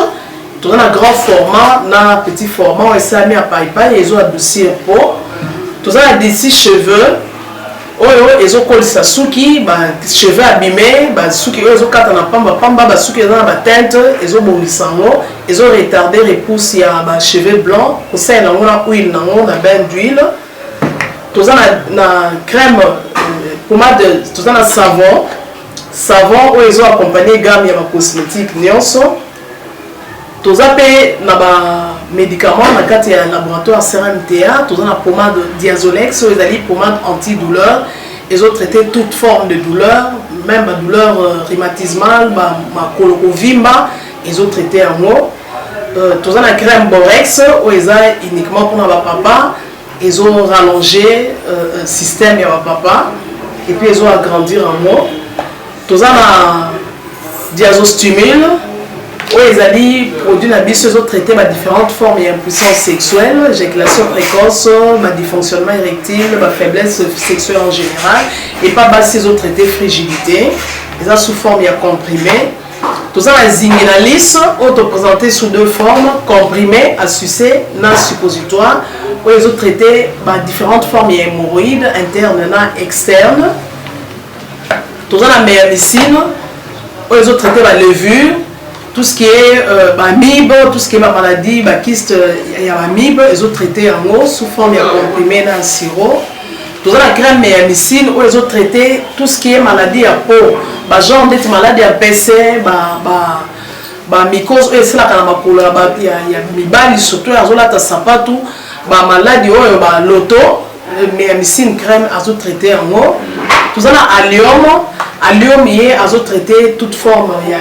Tous ont un grand format, un petit format. Ils ont mis à paille. Ils ont adouci la peau. Tous ont dit cheveux. Ils ont collé sa souki, cheveux abîmés, souki, ils ont quatre en pamba, souki, ils ont la teinte, ils ont bouli sango, ils ont retardé les pouces, il y a cheveux blancs, pour ça, ils ont huile, ils ont bain d'huile, tout ça, la crème, pommade, tout ça, savon, où ils ont accompagné gamme, il y a cosmétique, nyonso, tout ça, médicaments, dans le laboratoire CRMTA, tout la pommade Diazolex, ils ont pommade antidouleur, ils ont traité toute forme de douleur, même la douleur rhumatismale, ma colorovimba, ils ont traité en haut. Tout la crème Borex, où ils ont uniquement pour notre papa, ils ont rallongé le système de papa, et puis ils ont agrandi en haut. Tout la diazostimule, où ils ont produit la bise, ils ont traité différentes formes d'impuissance sexuelle, éjaculation précoce, dysfonctionnement érectile, faiblesse sexuelle en général, et pas basse, ils ont traité frigidité, ils ont sous forme de comprimé. Tout ça, la zinguinalis, auto-présenté sous deux formes, comprimé, à sucer, non suppositoire, où ils ont traité différentes formes d'hémorroïdes, internes et externes. Tout ça, la médecine, où ils ont traité la levure. Tout ce qui est MIB, tout ce qui est maladie, kyste, il y a MIB, ils ont traité en eau sous forme de comprimé dans le sirop. Tous la crème et mycine où les autres traités tout ce qui est maladie à peau, bah genre d'être maladie à PC, mycose et c'est là quand on a il y a mibali surtout à zola ta sapatou, maladie ou loto, mais mycine crème à autres traités en haut. Tout ça allium y est à traiter toute forme, il y a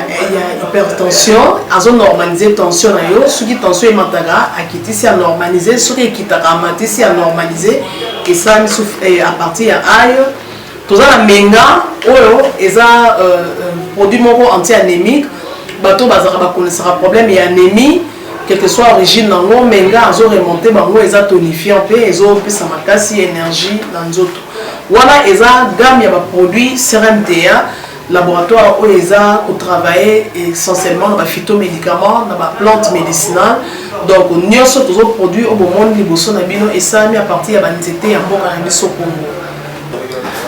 hypertension, à normaliser tension na yo, ce qui tension est mataga, à quitter si à normaliser, ce qui quitte à mater si à normaliser, et ça à partir à aïe. Tout ça la menga, et ça produit moro anti-anémique, bateau bazara connaissera problème et anémie, quelle que soit l'origine dans l'eau, menga à remonter, bango et ça tonifiant, et ça ça m'a énergie dans les autres. Voilà, ils ont gamme de produits CRMTA, laboratoire où ils ont travaillé essentiellement dans les phytomédicaments, dans les plantes médicinales. Donc, nous avons tous les produits au moment où et ça mis à partir de l'anxiété et au Congo.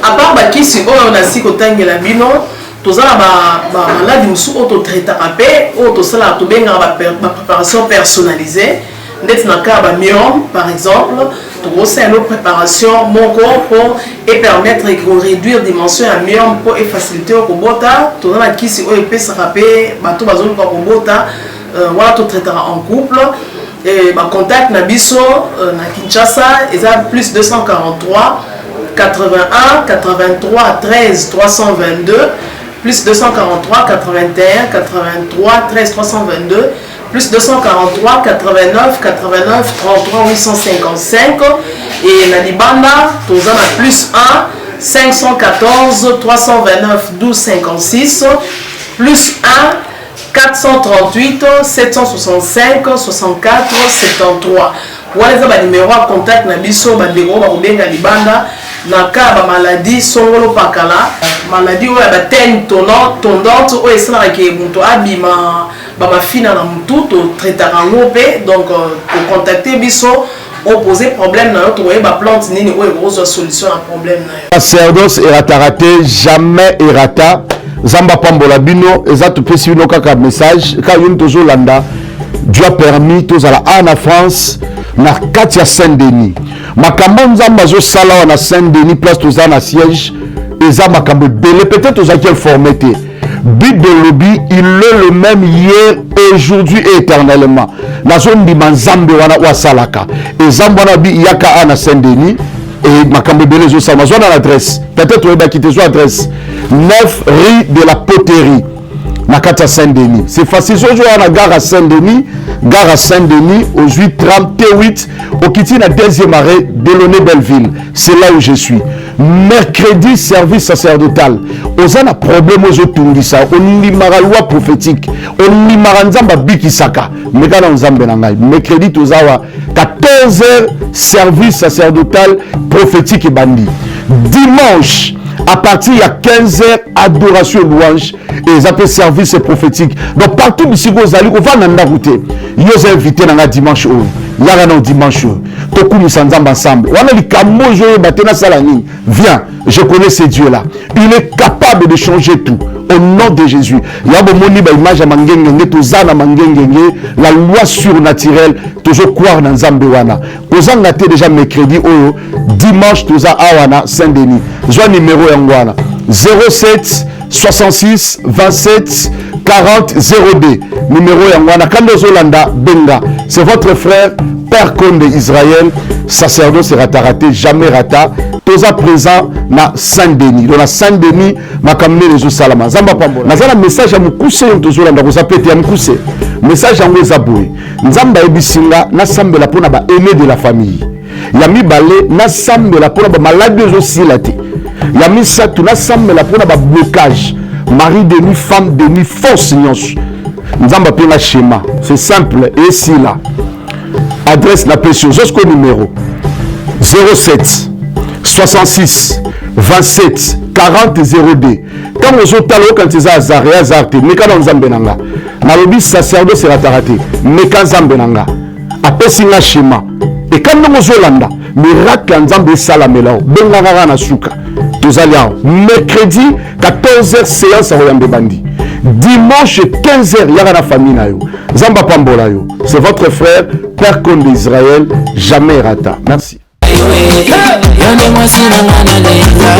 À part qui si on a si côté de la bino, tous les maladies qui sont auto-traitées, la préparation personnalisée. Myome, par exemple, c'est une préparation mon corps pour permettre de réduire la dimension à myome pour faciliter le robota. Tout le monde qui s'est rappeler, tout le monde voilà tout traitera en couple. Et contact Nabiso, na Kinshasa, ils ont plus 243 81 83 13 322 plus 243 81 83 13 322 plus 243 89 89 33 855 et la Libanda tous en plus 1 514 329 12 56 plus 1 438 765 64 73. Voilà les numéros à contact na biso ba ndeko ba kubenga Libanda na ka ba maladie songolo pakala maladie oya ba tene tondante o esala ke muto abima ba mafina na mutu to traitera ngope donc pour contacter biso opposer problème na notre oya ba plante nini o grosse solution à problème na sacerdoce erata raté jamais erata zamba pambola bino ezatu pesi bino kaka message ka yuni tozo landa Dieu a permis tous à la en France na kati ya Saint-Denis makambo nzamba zo sala na Saint-Denis place tous na siège eza makambo belé peut-être aux quelle formité but de lobby il est le même hier aujourd'hui et éternellement na zone di manzambe wana wa salaka ezambo na bi yaka na Saint-Denis et makambo belé zo sala zone l'adresse peut-être on va quitter son adresse 9 rue de la Poterie na kati ya Saint-Denis. C'est facile. Je suis à la gare à Saint-Denis, aux 8h38, au Kiti, la deuxième arrêt, Delaunay Belleville. C'est là où je suis. Mercredi, service sacerdotal. Aux un problème aux autres, on y mara loi prophétique, on y mara nzamba bikisaka. Mais quand on zambe nangai, mercredi, tous à 14h, service sacerdotal prophétique et bandit. Dimanche, à partir de 15h, adoration louange et ça peut service prophétique. Donc partout ici vous allez, on va dans la route. Ils ont invité dans la dimanche. Il y a un dimanche. Toku nous sommes ensemble. On a dit qu'Amojo Batena Salani. Viens, je connais ce Dieu là. Il est capable de changer tout. Au nom de Jésus. Il y a une image à Mangengenge, Tozana Mangengenge, la loi surnaturelle, toujours croire dans Zambewana. Kozan a déjà mercredi, dimanche, Toza Awana, Saint-Denis. Joie numéro 07 66 27 40 02. Numéro Yangwana. Kando Zolanda Benga. C'est votre frère, Père Conde Israël, sacerdoce raté, jamais rata. Toza présent na Saint-Denis. Dans la Saint-Denis, ma kamine les salama. Zamba pambola. Nazala message à mukuse Tozolanda ko sapete ya mukuse. Message à Ngwezaboué. Nzamba ebisinga na sambela pona ba aimé de la famille. Yami balé na sambela pona ba maladie aussi laté. Yami satou na sambela pona ba blocage. Mari de nuit, femme de nuit, force nyonso. Nzamba pena schéma. C'est simple et si là. Adresse la pression jusqu'au numéro 07 66 27 40 02. Quand vous êtes allé quand ils ont azarté, mais quand on zambenanga, nalobi sacerdoce c'est raté, mais quand zambenanga, après singa schéma. Et quand nous zolanda, miracle en zambe salamelao, bengara na suka. Tous allez mercredi 14h séance à Royambe Bandi. Dimanche 15h, il y a la famille na yo. Zamba pambola yo. C'est votre frère, Père Conde d'Israël, jamais rata. Merci. Yonde mwasi na ngana lenga